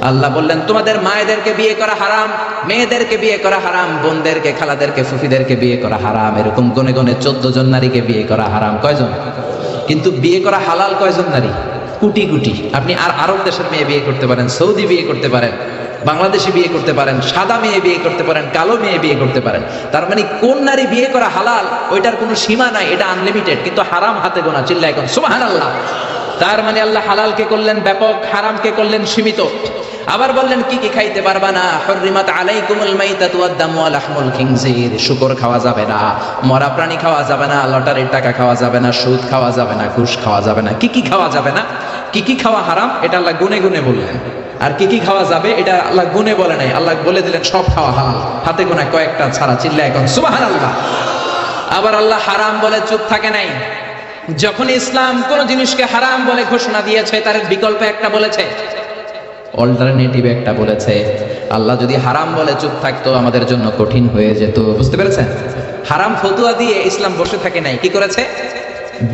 আল্লাহ বললেন তোমাদের মায়েদেরকে বিয়ে করা হারাম, মেয়েদেরকে বিয়ে করা হারাম, বোনদেরকে, খালাদেরকে, ফুফিদেরকে বিয়ে করা হারাম। এরকম গনে গনে 14 জন নারীকে বিয়ে করা হারাম। কয়জন? কিন্তু বিয়ে করা হালাল কয়জন নারী? কোটি কোটি। আপনি আর আরব দেশের মেয়ে বিয়ে করতে পারেন, সৌদি বিয়ে করতে পারেন, বাংলাদেশি বিয়ে করতে পারেন, সাদা মেয়ে বিয়ে করতে পারেন, কালো মেয়ে বিয়ে করতে পারেন। তার মানে কোন নারী বিয়ে করা হালাল ওইটার কোনো সীমা নাই, এটা আনলিমিটেড। কিন্তু হারাম হাতে গোনা। চিল্লায় এখন সুবহানাল্লাহ। তার মানে আল্লাহ হালালকে করলেন ব্যাপক, হারামকে করলেন সীমিত। আবার বললেন কি কি খাইতে পারবা না, হুররিমাত আলাইকুমুল মাইতাতু ওয়াদ-দামু ওয়া লাহমুল খিনজির। শুকর খাওয়া যাবে না, মরা প্রাণী খাওয়া যাবে না, লটারির টাকা খাওয়া যাবে না, সুদ খাওয়া যাবে না, ঘুষ খাওয়া যাবে না। কি কি খাওয়া যাবে না, কি কি খাওয়া হারাম, এটা আল্লাহ গুনে গুনে বললেন। আর কি কি খাওয়া যাবে এটা আল্লাহ গুনে বলে নাই, আল্লাহ বলে দিলেন সব খাওয়া হালাল, হাতে গোনা কয়েকটা ছাড়া। চিল্লায় এখন সুবহানাল্লাহ। আবার আল্লাহ হারাম বলে চুপ থাকে নাই। যখন ইসলাম কোন জিনিসকে হারাম বলে ঘোষণা দিয়েছে, তার বিকল্প একটা বলেছে, অল্টারনেটিভ একটা বলেছে। আল্লাহ যদি হারাম বলে চুপ থাকতো আমাদের জন্য কঠিন হয়ে যেত। বুঝতে পেরেছেন? হারাম ফতুয়া দিয়ে ইসলাম বসে থাকে নাই, কি করেছে?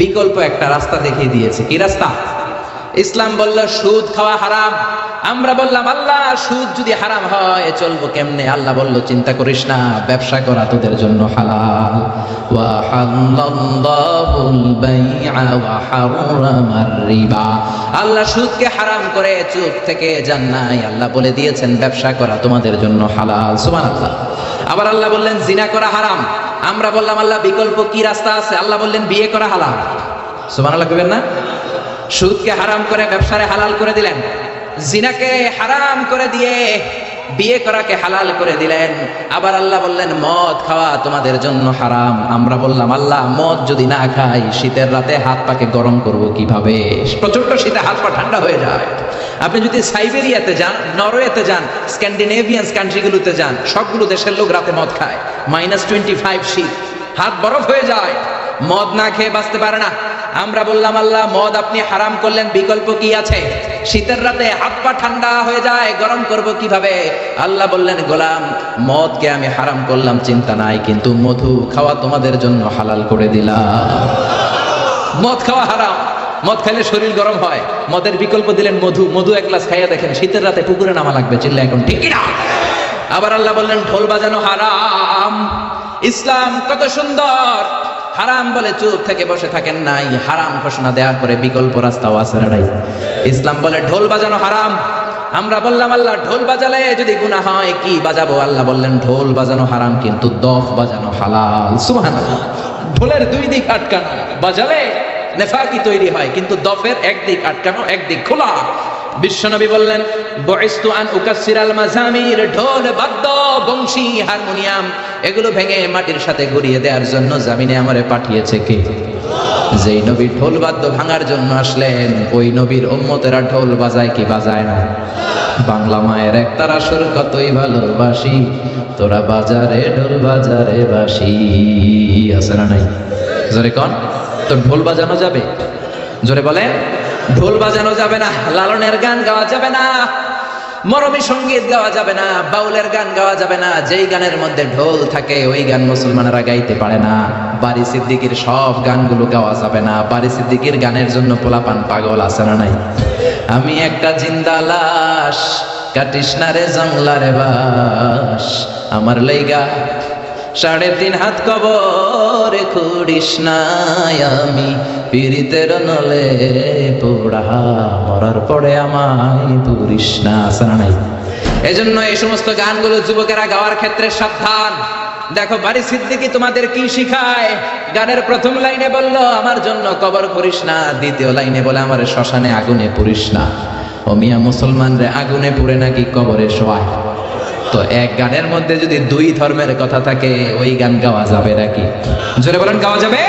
বিকল্প একটা রাস্তা দেখিয়ে দিয়েছে। কি রাস্তা? ইসলাম বলল সুদ খাওয়া হারাম। আমরা বললাম আল্লাহ সুদ যদি হারাম হয় চলবো কেমনে? আল্লাহ বলল চিন্তা করিস না, ব্যবসা করা তোদের জন্য হালাল। ওয়া হালাল্লাহুল বাইআ ওয়া হারামার রিবা। আল্লাহ সুদকে হারাম করে চুপ থেকে যান নাই, আল্লাহ বলে দিয়েছেন ব্যবসা করা তোমাদের জন্য হালাল। সুবহানাল্লাহ। আবার আল্লাহ বললেন জিনা করা হারাম। আমরা বললাম আল্লাহ বিকল্প কি রাস্তা আছে? আল্লাহ বললেন বিয়ে করা হালাল। সুবহানাল্লাহ কইবেন না? সুদকে হারাম করে ব্যবসারে হালাল করে দিলেন, জিনাকে হারাম করে দিয়ে বিয়ে করাকে হালাল করে দিলেন। আবার আল্লাহ বললেন মদ খাওয়া তোমাদের জন্য হারাম। আমরা বললাম আল্লাহ মদ যদি না খাই শীতের রাতে হাত পাকে গরম করব কিভাবে? প্রচন্ড শীতে হাত পা ঠান্ডা হয়ে যায়। আপনি যদি সাইবেরিয়াতে যান, নরওয়েতে যান, স্ক্যান্ডিনেভিয়ান কান্ট্রিগুলোতে যান, সবগুলো দেশের লোক রাতে মদ খায়। -25 শীত, হাত বরফ হয়ে যায়, মদ না খেয়ে বাঁচতে পারে না। আমরা বললাম আল্লাহ মদ আপনি হারাম করলেন, বিকল্প কি আছে? শীতের রাতে হাত পা ঠান্ডা হয়ে যায়, গরম করব কিভাবে? আল্লাহ বললেন গোলাম মদকে আমি হারাম করলাম চিন্তা নাই, কিন্তু মধু খাওয়া তোমাদের জন্য হালাল করে দিলাম। মদ খাওয়া হারাম, মদ খাইলে শরীর গরম হয়, মদের বিকল্প দিলেন মধু। মধু এক গ্লাস খাইয়া দেখেন শীতের রাতে পুকুরে নামা লাগবে। চিল্লা এখন ঠিক কিনা? আবার আল্লাহ বললেন ঢোল বাজানো হারাম। ইসলাম কত সুন্দর! হারাম বলে চুপ থেকে বসে থাকেন নাই, হারাম ঘোষণা দেওয়ার পরে বিকল্প রাস্তাও আছে না নাই? ইসলাম বলে ঢোল বাজানো হারাম। আমরা বললাম আল্লাহ ঢোল বাজালে যদি গুনাহ হয় কি বাজাবো? আল্লাহ বললেন ঢোল বাজানো হারাম কিন্তু দফ বাজানো হালাল। সুবহানাল্লাহ। ঢোলের দুই দিক আটকানো, বাজালে নেফাকি তৈরি হয়, কিন্তু দফের একদিক আটকানো একদিক খোলা। বিশ্বনবী বললেন বুইসতু আন উকাসসিরাল মাযামির, ঢোল, বাদ্য, বংশী, হারমোনিয়াম এগুলো ভেঙে মাটির সাথে গড়িয়ে দেওয়ার জন্য জমিনে আমারে পাঠিয়েছে কে? যেই নবী ঢোল বাদ্য ভাঙার জন্য আসলেন ওই নবীর উম্মতেরা ঢোল বাজায় কি বাজায় না? বাংলা মায়ের একতারা সুর কতই ভালোবাসি, তোরা বাজারে ঢোল বাজারে বাসি। আছে না নাই? জোরে কোন? তো ঢোল বাজানো যাবে? জোরে বলেন। ঢোল বাজানো যাবে না, লালনের গান গাওয়া যাবে না, মরমী সঙ্গীত গাওয়া যাবে না, বাউলের গান গাওয়া যাবে না। যেই গানের মধ্যে ঢোল থাকে ওই গান মুসলমানেরা গাইতে পারে না। বারি সিদ্দিকীর সব গানগুলো গাওয়া যাবে না। বারি সিদ্দিকীর গানের জন্য পোলাপান পাগল আছে না নাই? আমি একটা জিন্দা লাশ, কাটিস না রে জংলারে বাস, আমার লাইগা 3.5 হাত কবর খুঁড়িস নাই, আমি পীড়িতের নলে পোড়া, মরার পরে আমায় পুরিস না। আসা নাই? এজন্য এই সমস্ত গানগুলো যুবকেরা গাওয়ার ক্ষেত্রে সাবধান। দেখো বারি সিদ্দিকী তোমাদের কি শিখায়। গানের প্রথম লাইনে বলল আমার জন্য কবর করিস না, দ্বিতীয় লাইনে বলে আমার শ্মশানে আগুনে পুরিস না। ও মিয়া মুসলমান রে আগুনে পুড়ে নাকি কবরে শোয়ায়? তো এক গানের মধ্যে যদি দুই ধর্মের কথা থাকে ওই গান গাওয়া যাবে নাকি? জোরে বলেন গাওয়া যাবে?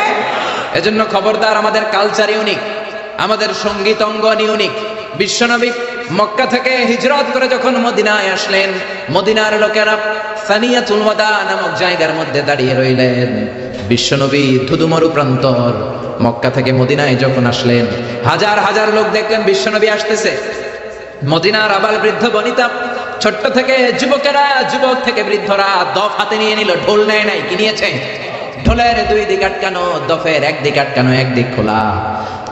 এজন্য খবরদার, আমাদের কালচার ইউনিক, আমাদের সঙ্গীত অঙ্গন ইউনিক। বিশ্বনবী মক্কা থেকে হিজরত করে যখন মদিনায় আসলেন, মদিনার লোকেরা সানিয়াতুল ওয়াদা নামক জায়গার মধ্যে দাঁড়িয়ে রইলেন। বিশ্বনবী ধুধুমরু প্রান্তর মক্কা থেকে মদিনায় যখন আসলেন, হাজার হাজার লোক দেখলেন বিশ্বনবী আসতেছে। মদিনার আবাল বৃদ্ধ বনিতা, ছোট্ট থেকে যুবকেরা, যুবক থেকে বৃদ্ধরা দফ হাতে নিয়ে নিল। ঢোল নেয় নাই, কি নিয়েছে? ঢোলের দুই দিক আটকানো, দফের একদিক আটকানো একদিক খোলা।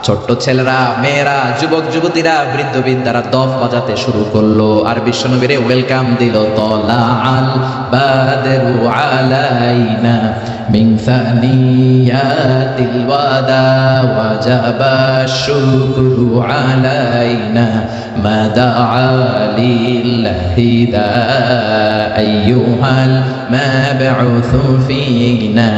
ছোট্ট ছেলেরা, মেয়েরা, যুবক যুবতীরা, বৃদ্ধ বৃদ্ধারা দফ বাজাতে শুরু করলো আর বিশ্বনবীরে ওয়েলকাম দিল। তলাআল বাদরু আলাইনা মিন সানিয়াতিল ওয়াদা ওয়াজাবা শুকরু আলাইনা মা দাআ লিল্লাহি দা আইয়ুহাল মাবউসু ফিনা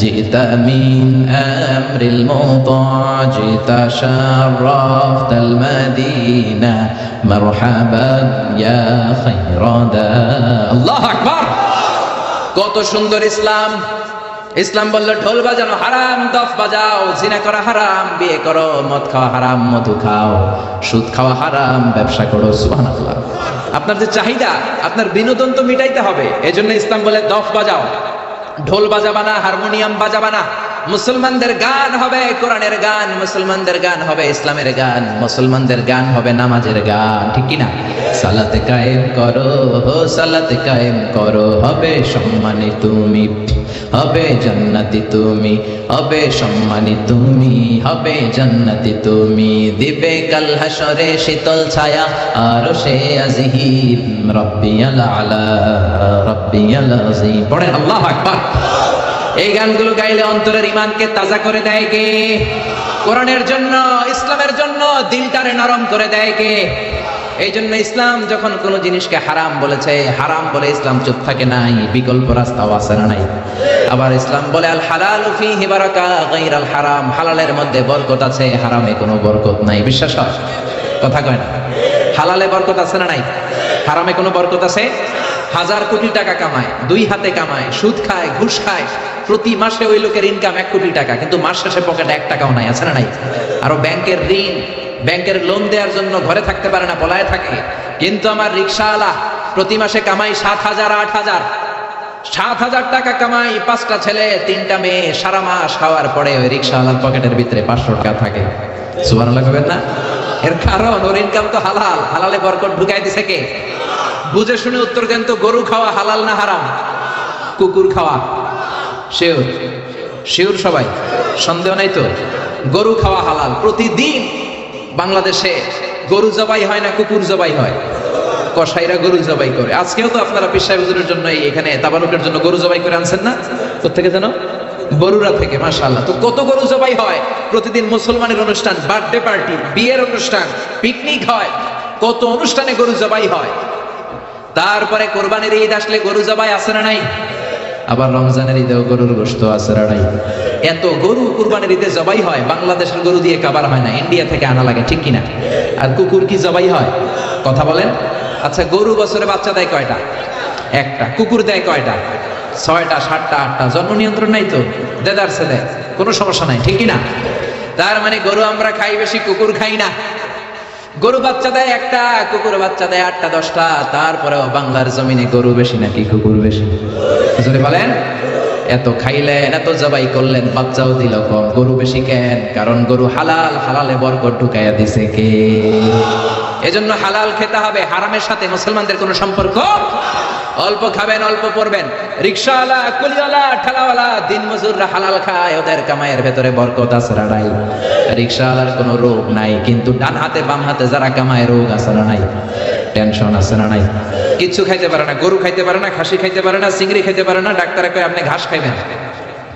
জিতা মিন আমরিল মুতা' জিতা শাররাফতাল মাদিনা মারহাবান ইয়া খায়রাদা। আল্লাহু আকবার। কত সুন্দর ইসলাম! ইসলাম বলল ঢোল বাজানো হারাম, দফ বাজাও, জিনা করা হারাম, বিয়ে করো, মদ খাওয়া হারাম, মধু খাও, সুদ খাওয়া হারাম, ব্যবসা করো। সুবহানাল্লাহ। আপনার যে চাহিদা, আপনার বিনোদন তো মিটাইতে হবে, এজন্য ইসলাম বলে দফ বাজাও, ঢোল বাজাবা না, হারমোনিয়াম বাজাবা না। মুসলমানদের গান হবে কোরআনের গান, মুসলমানদের গান হবে ইসলামের গান, মুসলমানদের গান হবে নামাজের গান, ঠিক কি না? সালাতে কায়েম করো, সালাতে কায়েম করো, হবে সম্মানী তুমি, হবে জান্নাতি তুমি, হবে সম্মানী তুমি, হবে জান্নাতি তুমি। দিবে কাল হাসরে শীতল ছায়া আরশে আজিম, রব্বিয়াল আলা রব্বিয়াল আযীম। পড়েন আল্লাহু আকবার। এই গানগুলো গাইলে অন্তরের ঈমানকে তাজা করে দেয় কে? কোরআনের জন্য, ইসলামের জন্য দিলটারে নরম করে দেয় কে? এই জন্য ইসলাম যখন কোন জিনিসকে হারাম বলেছে, হারাম বলে ইসলাম চুপ থাকে নাই, বিকল্প রাস্তাও আছে না নাই? আবার ইসলাম বলে আল হালালু ফীহি বারাকা গায়রাল হারাম, হালালের মধ্যে বরকত আছে, হারামে কোনো বরকত নাই। বিশ্বাস হয়? কথা কয় না? হালালে বরকত আছে না নাই? হারামে কোনো বরকত আছে? হাজার কোটি টাকা কামায়, দুই হাতে কামায়, সুদ খায়, ঘুষ খায়, প্রতি মাসে ওই লোকের ইনকাম 1 কোটি টাকা, কিন্তু মাস শেষে পকেটে 1 টাকাও নাই, আছে না নাই? আরো ব্যাংকের ঋণ, ব্যাংকের লোন দেওয়ার জন্য ঘরে থাকতে পারে না, পলায় থাকে। কিন্তু আমার রিকশাওয়ালা প্রতি মাসে কামাই 7,000 8,000, 7,000 টাকা কামাই, 5টা ছেলে 3টা মেয়ে, সারা মাস খাওয়ার পরে ওই রিকশাওয়ালার পকেটের ভিতরে 500 টাকা থাকে। সুবহানাল্লাহ কইবেন না? এর কারণ ওর ইনকাম তো হালাল, হালালে বরকত ঢুকাই দিছে কে? বুঝে শুনে উত্তর দেন তো, গরু খাওয়া হালাল না হারাম? কুকুর খাওয়া শিওর? শিওর সবাই? সন্দেহ নাই তো? গরু খাওয়া হালাল। প্রতিদিন বাংলাদেশে গরু জবাই হয় না কুকুর জবাই হয়? কসাইরা গরু জবাই করে। আজকেও তো আপনারা পীর সাহেব হুজুরের জন্য এখানে তাবারুকের জন্য গরু জবাই করে আনছেন না? কোত্থেকে যেন? বরুড়া থেকে। মাশাআল্লাহ। তো কত গরু জবাই হয় প্রতিদিন। মুসলমানের অনুষ্ঠান, বার্থডে পার্টি, বিয়ের অনুষ্ঠান, পিকনিক হয়, কত অনুষ্ঠানে গরু জবাই হয়। তারপরে কোরবানির ঈদ আসলে গরু জবাই আছে না নাই? আবার রমজানের ঈদেও গরুর গোশত আছে না নাই? এত গরু কুরবানির ঈদে জবাই হয়, বাংলাদেশের গরু দিয়ে কাবার হয় না, ইন্ডিয়া থেকে আনা লাগে, ঠিক কিনা? আর কুকুর কি জবাই হয়? কথা বলেন। আচ্ছা, গরু বছরে বাচ্চা দেয় কয়টা? একটা। কুকুর দেয় কয়টা? 6টা 7টা 8টা। জন্ম নিয়ন্ত্রণ নাই তো, দেদারসে দেয়, কোনো সমস্যা নাই, ঠিক কিনা? তার মানে গরু আমরা খাই বেশি, কুকুর খাই না। গরু বাচ্চা দেয় একটা, কুকুর বাচ্চা দেয় 8টা 10টা। তারপরেও বাংলার জমিনে গরু বেশি নাকি কুকুর বেশি? যদি বলেন, এত খাইলেন, এত জবাই করলেন, বাচ্চাও দিল কম, গরু বেশি কেন? কারণ গরু হালাল, হালালে বরকত ঢুকাইয়া দিছে কে? এজন্য হালাল খেতে হবে, হারামের সাথে মুসলমানদের কোনো সম্পর্ক। অল্প খাবেন, অল্প পড়বেন। রিকশাওয়ালা, কুলিওয়ালা, ঠেলাওয়ালা, দিন মজুররা হালাল খায়, ওদের কামাইয়ের ভেতরে বরকত আছে না নাই? রিকশাওয়ালার কোনো রোগ নাই, কিন্তু ডান হাতে বাম হাতে যারা কামায় রোগ আছে না নাই? টেনশন আছে না নাই? কিচ্ছু খাইতে পারে না, গরু খাইতে পারে না, খাসি খাইতে পারে না, চিংড়ি খাইতে পারে না। ডাক্তারে কয় আপনি ঘাস খাইবেন।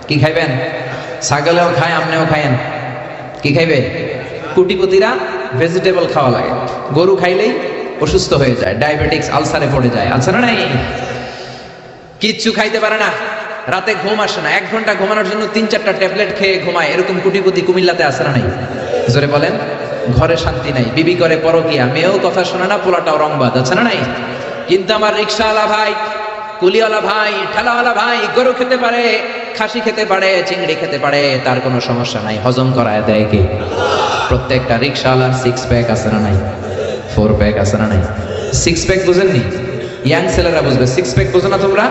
কি খাইবেন? ছাগলেও খায়, আপনিও খাইেন। কি খাইবে? কোটিপতিরা ভেজিটেবল খাওয়া লাগে, গরু খাইলেই অসুস্থ হয়ে যায়, ডায়াবেটিক্স, আলসারে পড়ে যায়, আছে না নাই? কিচ্ছু খাইতে পারে না, রাতে ঘুম আসে না, 1 ঘন্টা ঘুমানোর জন্য 3-4টা ট্যাবলেট খেয়ে ঘুমায়। এরকম কোটিপতি কুমিল্লাতে আছে না নাই? জোরে বলেন। ঘরে শান্তি নাই, বিবি করে পরকিয়া, মেয়েও কথা শোনে না, পোলাটাও রংবাজ, আছে না নাই? কিন্তু আমার রিকশাওয়ালা ভাই, কুলিওয়ালা ভাই, ঠেলাওয়ালা ভাই গরু খেতে পারে, খাসি খেতে পারে, চিংড়ি খেতে পারে, তার কোনো সমস্যা নাই, হজম করায় দেয় কে? প্রত্যেকটা রিকশাওয়ালার 6 প্যাক আছে না নাই? 4 প্যাক আছে না নাই? 6 প্যাক বুঝেননি? ইয়াং ছেলেরা বুঝবে। 6 প্যাক বুঝো না তোমরা?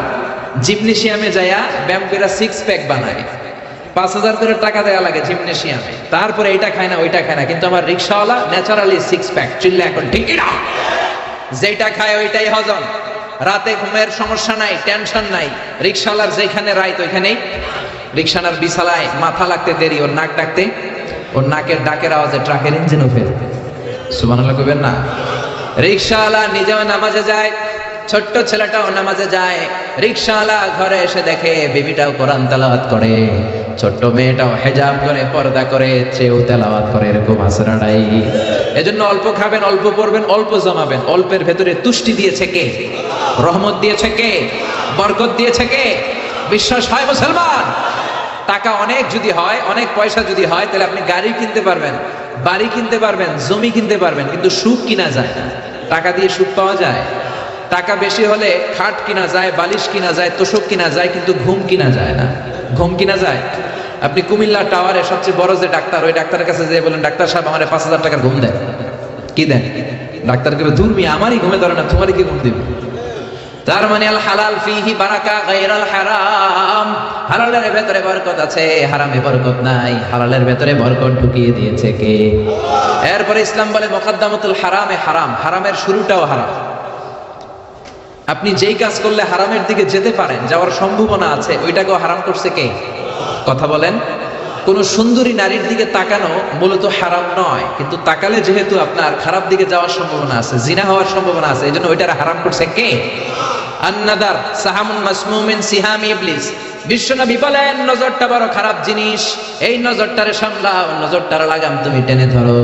জিমনেশিয়ামে যায়া ব্যায়াম করে 6 প্যাক বানায়, 5,000 করে টাকা দেওয়া লাগে জিমনেশিয়ামে। তারপরে এটা খায় না, ওইটা খায় না। কিন্তু আমার রিকশাওয়ালা ন্যাচারালি 6 প্যাক। চিল্লা এখন ঠিক না? যেটা খায় ওইটাই হজম। রাতে ঘুমের সমস্যা নাই, টেনশন নাই। রিকশাওয়ালার যেখানে রাইত ওইখানেই। রিকশানার বিছালায় মাথা লাগতে দেরি, ওর নাক ডাকতে ওর নাকের ডাকের আওয়াজে ট্রাকের ইঞ্জিনও ফেল। সুবহানাল্লাহ কইবেন না? রিকশাওয়ালা নিজেও নামাজে যায়, ছোট্ট ছেলেটাও নামাজে যায়। রিকশাওয়ালা ঘরে এসে দেখে বিবিটাও কোরআন তেলাওয়াত করে, ছোট্ট মেয়েটাও হেজাব করে, পর্দা করে, চেয়েও তেলাওয়াত করে। এরকম আসরা নাই? এজন্য অল্প খাবেন, অল্প পড়বেন, অল্প জমাবেন। অল্পের ভেতরে তুষ্টি দিয়েছে কে? রহমত দিয়েছে কে? বরকত দিয়েছে কে? বিশ্বাস হয় মুসলমান? টাকা অনেক যদি হয়, অনেক পয়সা যদি হয়, তাহলে আপনি গাড়ি কিনতে পারবেন, বাড়ি কিনতে পারবেন, জমি কিনতে পারবেন, কিন্তু সুখ কিনা যায় না। টাকা দিয়ে সুখ পাওয়া যায়? টাকা বেশি হলে খাট কিনা যায়, বালিশ কিনা যায়, তোষক কিনা যায়, কিন্তু ঘুম কিনা যায় না। ঘুম কিনা যায়? আপনি কুমিল্লা টাওয়ারে সবচেয়ে বড় যে ডাক্তার, ওই ডাক্তারের কাছে যেয়ে বলেন, ডাক্তার সাহেব আমার 5,000 টাকার ঘুম দেন। কি দেন? ডাক্তার কে দূর মিয়া, আমারই ঘুমে ধরে না, তোমারই কি ঘুম দিবে? তার মানে আল হালাল ফিহি বারাকা গায়রাল হারাম। হালালের ভেতরে বরকত আছে, হারামে বরকত নাই। হালালের ভেতরে বরকত ঢুকিয়ে দিয়েছে কে? এরপরে ইসলাম বলে মুকদ্দামাতুল হারামে হারাম, হারামের শুরুটাও হারাম। আপনি যেই কাজ করলে হারামের দিকে যেতে পারেন, যাওয়ার সম্ভাবনা আছে, ওইটাকেও হারাম করছে কে? কথা বলেন। কোন সুন্দরী নারীর দিকে তাকানো মূলত হারাম নয়, কিন্তু তাকালে যেহেতু আপনার খারাপ দিকে যাওয়ার সম্ভাবনা আছে, জিনা হওয়ার সম্ভাবনা আছে, এই জন্য ওইটার হারাম করছে কে? আন-নাদার সাহামুন মাসমুমিন সিহামি ইবলিস। বিশ্বনবী বলেন নজরটা বড় খারাপ জিনিস, এই নজরটারে সামলাও, নজরটার লাগাম তুমি টেনে ধরো।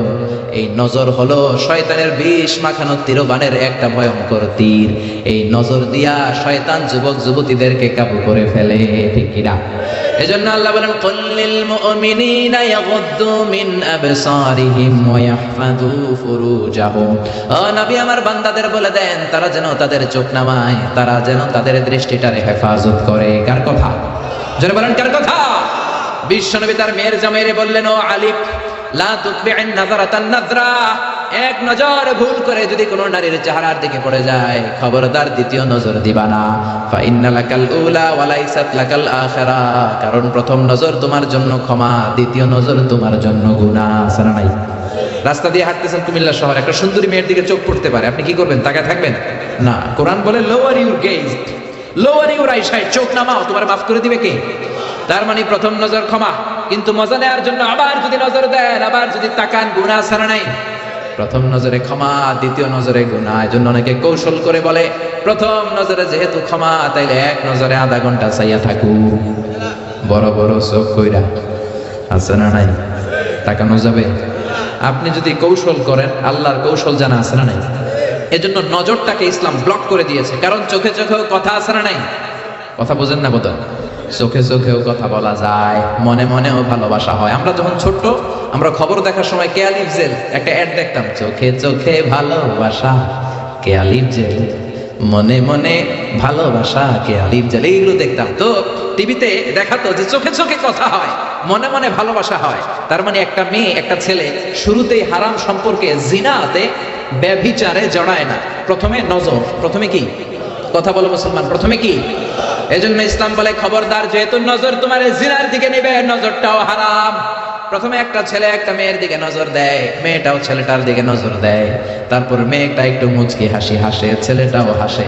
এই নজর হলো শয়তানের বিষ মাখানো তীরবানের একটা ভয়ঙ্কর তীর। এই নজর দিয়া শয়তান যুবক যুবতীদেরকে কাবু করে ফেলে, ঠিক কিনা? এজন্য আল্লাহ বলেন কুল্লিল মুমিনিনা ইয়াগুদ্দু মিন আবসারিহিম ওয়া ইয়াহফাযু ফুরুজাহুম। ও নবী আমার বান্দাদের বলে দেন তারা যেন তাদের চোখ নামায়, তারা যেন তাদের দৃষ্টিটারে হেফাজত করে। কার কথা? যারা বলেন কার কথা? বিশ্বনবী তার মেয়ের জামাইরে বললেন, ও আলী লা তুতবি'ন নাযারাতান নাযরা, এক নজর ভুল করে যদি কোনো নারীর চেহারার দিকে পড়ে যায়, খবরদার দ্বিতীয় নজর দিবা না। ফা ইন্না লাকাল উলা ওয়া লাইসাত লাকাল আখিরা, কারণ প্রথম নজর তোমার জন্য ক্ষমা, দ্বিতীয় নজর তোমার জন্য গুনাহ। আছে না নাই? রাস্তা দিয়ে হাঁটতেছেন কুমিল্লা শহর, একটা সুন্দরী মেয়ের দিকে চোখ পড়তে পারে, আপনি কি করবেন? তাকায় থাকবেন না। কোরআন বলে lower your gauge, lower your eyesight, চোখ নামাও, তোমার মাফ করে দিবে কে? তার মানে প্রথম নজর ক্ষমা, কিন্তু মজা নেওয়ার জন্য আবার যদি নজর দেন, আবার যদি তাকান, গুনাহ ছাড়া নাই। প্রথম নজরে ক্ষমা, দ্বিতীয় নজরে গুনাহ। এজন্য অনেকে কৌশল করে বলে প্রথম নজরে যেহেতু ক্ষমা, তাইলে এক নজরে আধা ঘন্টা চাইয়া থাকু, বড় বড় চোখ কইরা। আছে না নাই? তাকানো যাবে? আপনি যদি কৌশল করেন, আল্লাহর কৌশল জানা আছে না নাই? এজন্য নজরটাকে ইসলাম ব্লক করে দিয়েছে, কারণ চোখে চোখেও কথা আছে না নাই? কথা বোঝেন না বোধহয়? চোখে চোখেও কথা বলা যায়, মনে মনেও ভালোবাসা হয়। আমরা যখন ছোট্ট, আমরা খবর দেখার সময় কে আলিফ জেল একটা অ্যাড দেখতাম, চোখে চোখে ভালোবাসা কে আলিফ জেল, মনে মনে ভালোবাসা কে আলিফ জেল, এইগুলো দেখতাম। তো টিভিতে দেখাতো যে চোখে চোখে কথা হয়, মনে মনে ভালোবাসা হয়। তার মানে একটা মেয়ে একটা ছেলে শুরুতেই হারাম সম্পর্কে, জিনাতে, ব্যভিচারে জড়ায় না। প্রথমে নজর, প্রথমে কি? কথা বলো মুসলমান, প্রথমে কি? এজন্য ইসলাম বলে খবরদার, যেহেতু নজর তোমার জিনার দিকে নেবে, নজরটাও হারাম। প্রথমে একটা ছেলে একটা মেয়ের দিকে নজর দেয়, মেয়েটাও ছেলেটার দিকে নজর দেয়, তারপর মেয়েটা একটু মুচকি হাসি হাসে, ছেলেটাও হাসে,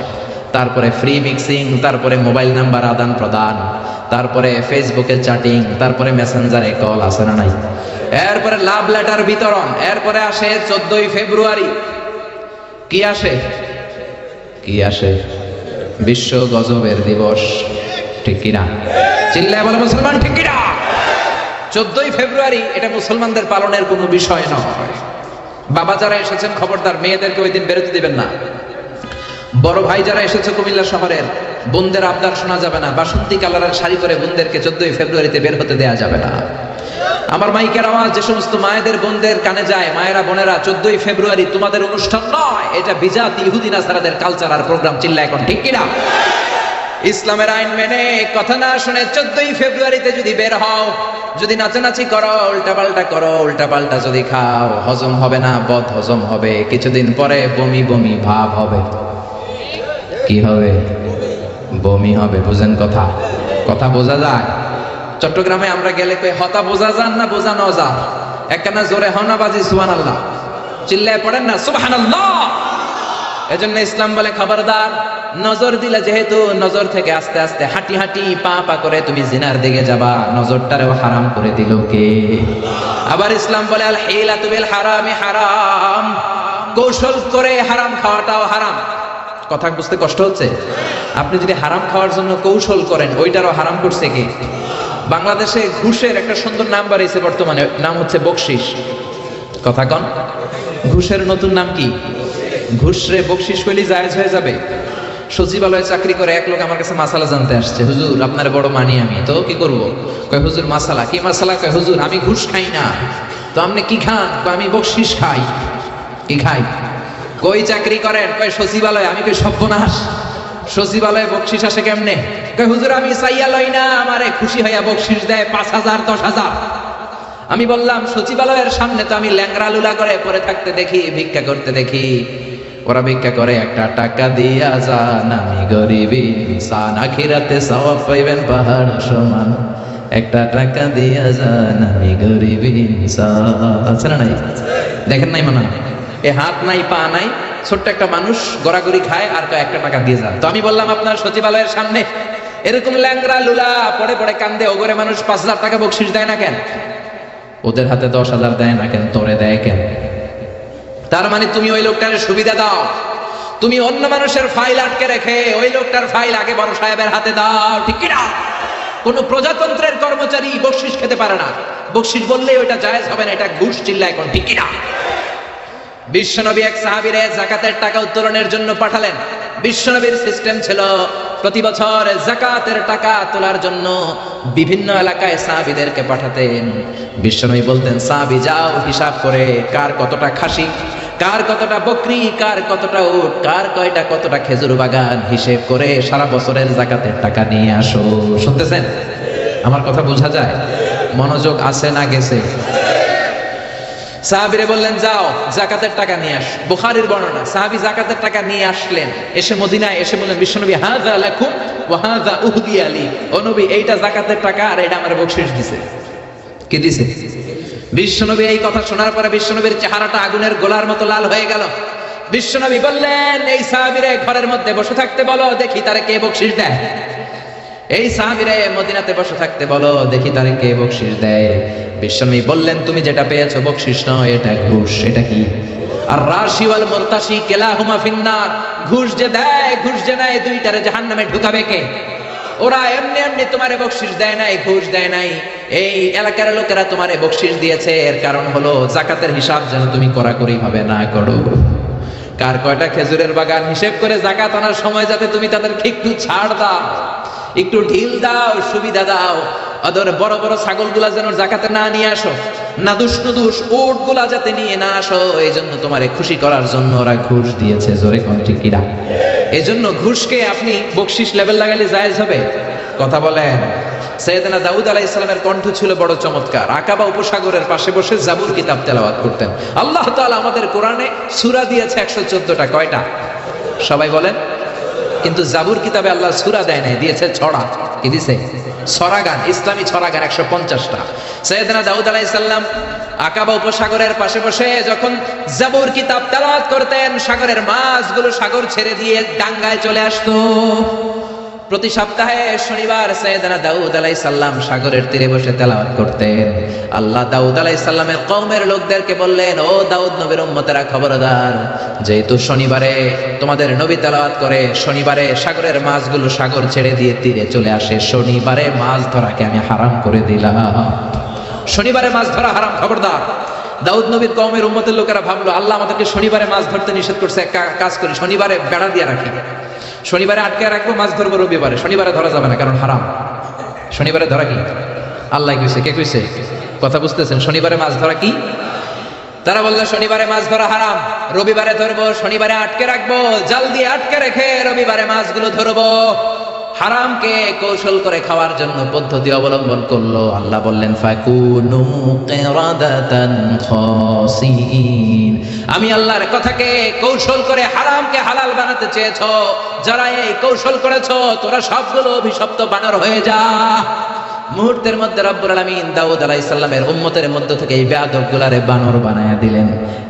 তারপরে ফ্রি মিক্সিং, তারপরে মোবাইল নাম্বার আদান প্রদান, তারপরে ফেসবুকে চ্যাটিং, তারপরে মেসেঞ্জারে কল। আছে না নাই? এরপরে লাভ লেটার বিতরণ, এরপরে আসে 14ই ফেব্রুয়ারি। কি আসে? কি আসে? বিশ্ব গজবের দিবস, ঠিক কিনা? চিল্লায় বলে মুসলমান, ঠিক কিনা? 14ই ফেব্রুয়ারি এটা মুসলমানদের পালনের কোনো বিষয় নয়। বাবা যারা এসেছেন খবরদার, মেয়েদেরকে ওই দিন বেরোতে দিবেন না। বড় ভাই যারা এসেছে কুমিল্লা শহরের, বোনদের আবদার শোনা যাবে না। বাসন্তী কালারের শাড়ি পরে বোনদেরকে 14ই ফেব্রুয়ারিতে বের হতে দেয়া যাবে না। আমার মাইকের আওয়াজ যে সমস্ত মায়েদের বোনদের কানে যায়, মায়েরা বোনেরা, 14ই ফেব্রুয়ারি তোমাদের অনুষ্ঠান নয়, এটা বিজাত ইহুদি নাসারাদের কালচার আর প্রোগ্রাম। চিল্লা এখন, ঠিক কিনা? ইসলামের আইন মেনে, কথা না শুনে 14ই ফেব্রুয়ারিতে যদি বের হও, যদি নাচানাচি করো, উল্টাপাল্টা করো, উল্টাপাল্টা যদি খাও, হজম হবে না, বদ হজম হবে, কিছুদিন পরে বমি বমি ভাব হবে। কি হবে? বমি হবে। বুঝেন কথা? কথা বোঝা যায়? চট্টগ্রামে আমরা গেলে কই হতা বোঝা যান না বোঝানো যান? একখানা জোরে হনা বাজি সুবহানাল্লাহ, চিল্লায় পড়েন না সুবহানাল্লাহ। এজন্য ইসলাম বলে খবরদার, নজর দিলে যেহেতু নজর থেকে আস্তে আস্তে হাঁটি হাঁটি পা পা করে তুমি জিনার দিকে যাবা, নজরটারেও হারাম করে দিল কে? আবার ইসলাম বলে আল হিলাতু বিল হারামি হারাম, কৌশল করে হারাম খাওয়াটাও হারাম। কথা বুঝতে কষ্ট হচ্ছে? আপনি যদি হারাম খাওয়ার জন্য কৌশল করেন, ওইটারও হারাম করছে কে? বাংলাদেশে ঘুষের একটা সুন্দর নাম বাড়িয়েছে বর্তমানে, নাম হচ্ছে বকশিস। কথা কন, ঘুষের নতুন নাম কি? ঘুষ রে বকশিস কইলি জায়েজ হয়ে যাবে? সচিবালয়ে চাকরি করে এক লোক আমার কাছে মাসালা জানতে আসছে, হুজুর আপনার বড় মানি আমি, তো কি করব? কয় হুজুর মাসালা কি? মাসালা? কয় হুজুর আমি ঘুষ খাই না। তো আপনি কি খান? কয় আমি বকশিস খাই। কি খাই? কই চাকরি করেন? কয় সচিবালয়ে। আমি কই সর্বনাশ, সচিবালয়ে বকশিস আসে কেমনে? কয় হুজুর আমি চাইয়া লই না, আমারে খুশি হইয়া বকশিস দেয় 5,000 10,000। আমি বললাম সচিবালয়ের সামনে তো আমি ল্যাংরা লুলা করে পড়ে থাকতে দেখি, ভিক্ষা করতে দেখি। ওরা ভিক্ষা করে, একটা টাকা দিয়া যান, আমি গরিব ইনসান, আখিরাতে সওয়াব পাইবেন পাহাড় সমান। একটা টাকা দিয়া যান, আমি গরিব ইনসান। আছে না নাই? দেখেন নাই মনে হয়? এ হাত নাই পা নাই, ছোট্ট একটা মানুষ গড়াগড়ি খায়, আর একটা টাকা দিয়ে যান। তো আমি বললাম আপনার সচিবালয়ের সামনে এরকম ল্যাংরা লুলা পড়ে পড়ে কান্দে, ওগরে মানুষ 5,000 টাকা বকশিস দেয় না কেন? ওদের হাতে 10,000 দেয় না কেন? তোরে দেয় কেন? তার মানে তুমি ওই লোকটার সুবিধা দাও, তুমি অন্য মানুষের ফাইল আটকে রেখে ওই লোকটার ফাইল আগে বড় সাহেবের হাতে দাও, ঠিক কিনা? কোন প্রজাতন্ত্রের কর্মচারী বকশিস খেতে পারে না, বকশিস বললেই ওইটা জায়েজ হবে না, এটা ঘুষ চিল্লায় এখন, ঠিক কিনা? বিশ্বনবী এক সাহাবীরে যাকাতের টাকা উত্তোলনের জন্য পাঠালেন। বিশ্বনবীর সিস্টেম ছিল প্রতি বছর যাকাতের টাকা তোলার জন্য বিভিন্ন এলাকায় সাহাবীদেরকে পাঠাতেন। বিশ্বনবী বলতেন, সাহাবী যাও হিসাব করে কার কতটা খাসি, কার কতটা বকরি, কার কতটা উট, কার কয়টা কতটা খেজুর বাগান, হিসেব করে সারা বছরের যাকাতের টাকা নিয়ে আসো। শুনতেছেন? আমার কথা বোঝা যায়? মনোযোগ আছে না গেছে? সাহাবীরে বললেন যাও যাকাতের টাকা নিয়ে আস। বুখারীর বর্ণনা, সাহাবী যাকাতের টাকা নিয়ে আসলেন, এসে মদিনায় এসে বললেন বিশ্বনবী হাযা লাকুম ওয়া হাযা উহদিয়া লি, ও নবী এইটা যাকাতের টাকা আর এটা আমার বকশিশ দিছে। কি দিছে? বিশ্বনবী এই কথা শোনার পরে বিশ্বনবীর চেহারাটা আগুনের গোলার মতো লাল হয়ে গেল। বিশ্বনবী বললেন এই সাহাবীরে ঘরের মধ্যে বসে থাকতে বলো, দেখি তারে কে বকশিশ দেয়। এই সাহাবীরে মদিনাতে বসে থাকতে বলো, দেখি তারে কে বকশিশ দেয়। বিশ্বনবী বললেন তুমি যেটা পেয়েছো বকশিশ নয়, এটা ঘুষ। এটা কি? আর রাশি ওয়াল মুরতাশি কিলাহুমা ফিন্নার, ঘুষ যে দেয় ঘুষ যে নেয় দুইটারে জাহান্নামে ঢুকাবে কে? ওরা এমনি এমনি তোমারে বকশিশ দেয় নাই, ঘুষ দেয় নাই। এই এলাকার লোকেরা তোমারে বকশিশ দিয়েছে, এর কারণ হলো যাকাতের হিসাব যেন তুমি কড়াকড়ি ভাবে না করো। কার কয়টা খেজুরের বাগান হিসেব করে যাকাত আনার সময় যাতে তুমি তাদেরকে একটু ছাড় দাও, একটু ঢিল দাও, সুবিধা দাও। ওদের বড় বড় ছাগলগুলা যেন যাকাতে না নিয়ে আসো, নাদুস নুদুস উটগুলা যাতে নিয়ে না আসো, এই জন্য তোমারে খুশি করার জন্য ওরা ঘুষ দিয়েছে। জোরে কোন ঠিক কিনা? এই জন্য ঘুষকে আপনি বকশিশ লেভেল লাগালে জায়েজ হবে? কথা বলেন। সাইয়েদনা দাউদ আলাইহিস সালামের কণ্ঠ ছিল বড় চমৎকার। আকাবা উপসাগরের পাশে বসে জাবুর কিতাব তেলাওয়াত করতেন। আল্লাহ তাআলা আমাদের কোরআনে সূরা দিয়েছে 114টা। কয়টা? সবাই বলেন। কিন্তু জাবুর কিতাবে আল্লাহ সূরা দেয় নাই, দিয়েছে ছড়া। কি দিয়েছে? ছড়া গান, ইসলামী ছড়া গান 150টা। সাইয়েদনা দাউদ আলাইহিস সালাম আকাবা উপসাগরের পাশে বসে যখন জাবুর কিতাব তেলাওয়াত করতেন, সাগরের মাছগুলো সাগর ছেড়ে দিয়ে ডাঙ্গায় চলে আসতো। প্রতি সপ্তাহে শনিবার সাইয়েদনা দাউদ আলাইহিস সালাম সাগরের তীরে বসে তেলাওয়াত করতেন। আল্লাহ দাউদ আলাইহিস সালামের কওমের লোকদেরকে বললেন, ও দাউদ নবীর উম্মতেরা খবরদার, যেহেতু শনিবারে তোমাদের নবী তেলাওয়াত করে, শনিবারে সাগরের মাছগুলো সাগর ছেড়ে দিয়ে তীরে চলে আসে, শনিবারে মাছ ধরাকে আমি হারাম করে দিলাম। শনিবারে মাছ ধরা হারাম, খবরদার। দাউদ নবীর কওমের উম্মতের লোকেরা ভাবলো আল্লাহ আমাদেরকে শনিবারে মাছ ধরতে নিষেধ করছে, এক কাজ করি শনিবারে বেড়া দিয়ে রাখি, শনিবারে আটকে রাখবো, মাছ ধরবো রবিবারে। শনিবারে ধরা যাবে না, কারণ হারাম। শনিবারে ধরা কি? আল্লাহ কইছে, কে কইছে? কথা বুঝতেছেন? শনিবারে মাছ ধরা কি? তারা বললো শনিবারে মাছ ধরা হারাম, রবিবারে ধরবো, শনিবারে আটকে রাখবো, জাল দিয়ে আটকে রেখে রবিবারে মাছগুলো ধরবো। হারামকে কৌশল করে খাওয়ার জন্য পদ্ধতি অবলম্বন করলো। আল্লাহ বললেন ফাকুনু কিরাদাতান খাসিন, আমি আল্লাহর কথাকে কৌশল করে হারামকে হালাল বানাতে চেয়েছো, যারা এই কৌশল করেছো তোরা সবগুলো অভিশপ্ত বানর হয়ে যা। মুহূর্তের মধ্যে রব্বুল আলামিন দাউদ আলাইহিস সালামের উম্মতের মধ্য থেকে এই বেয়াদবগুলারে বানর বানায়া দিলেন।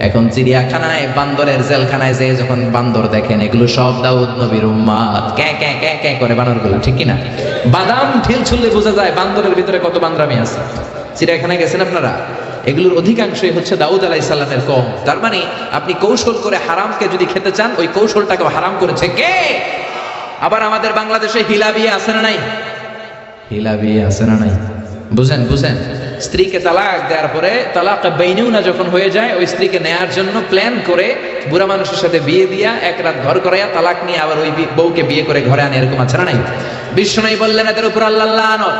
এখন চিড়িয়াখানায় বান্দরের জেলখানায় যে যখন বান্দর দেখেন এগুলো সব দাউদ নবীর উম্মত, ক্যাঁ ক্যাঁ ক্যাঁ ক্যাঁ করে বানরগুলো, ঠিক কি না? বাদাম ঢিল ছুললে বোঝা যায় বান্দরের ভিতরে কত বান্দরামি আছে। চিড়িয়াখানায় গেছেন আপনারা? এগুলোর অধিকাংশই হচ্ছে দাউদ আলাইহিস সালামের কওম। তার মানে আপনি কৌশল করে হারামকে যদি খেতে চান, ওই কৌশলটাকে হারাম করেছে কে? আবার আমাদের বাংলাদেশে হিলা বিয়ে আছে না নাই? হিলা বিয়ে আছে না নাই? বুঝেন বুঝেন, স্ত্রীকে তালাক দেওয়ার পরে তালাক বাইনুনা যখন হয়ে যায়, ওই স্ত্রীকে নেয়ার জন্য প্ল্যান করে বুড়া মানুষের সাথে বিয়ে দিয়া এক রাত ঘর করাইয়া তালাক নিয়ে আবার ওই বউকে বিয়ে করে ঘরে আনে, এরকম আছে না নাই? বিশ্বনবী বললেন এদের উপর আল্লাহ লানত।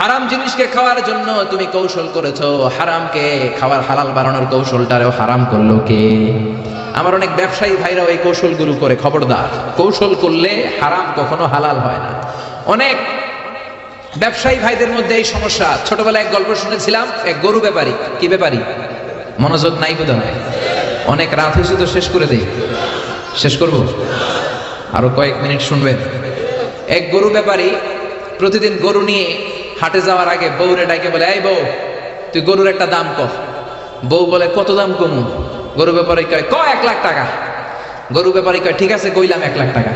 হারাম জিনিসকে খাওয়ার জন্য তুমি কৌশল করেছো, হারামকে খাওয়ার হালাল বানানোর কৌশলটারেও হারাম করলো কে? আমার অনেক ব্যবসায়ী ভাইরাও এই কৌশলগুলো করে, খবরদার। কৌশল করলে হারাম কখনো হালাল হয় না। অনেক ব্যবসায়ী ভাইদের মধ্যে এই সমস্যা। ছোটবেলায় এক গল্প শুনেছিলাম, এক গরু ব্যাপারী। কি ব্যাপারী? মনোযোগ নাই বোধ হয়, অনেক রাত হয়েছে তো শেষ করে দেই। শেষ করব, আরো কয়েক মিনিট শুনবেন। এক গরু ব্যাপারী প্রতিদিন গরু নিয়ে হাটে যাওয়ার আগে বউরে ডাকে বলে, এই বউ, তুই গরুর একটা দাম কহ। বউ বলে, কত দাম কমু? গরু ব্যাপারী কয়, 1 লাখ টাকা। গরু ব্যাপারী কয়, ঠিক আছে, কইলাম 1 লাখ টাকা।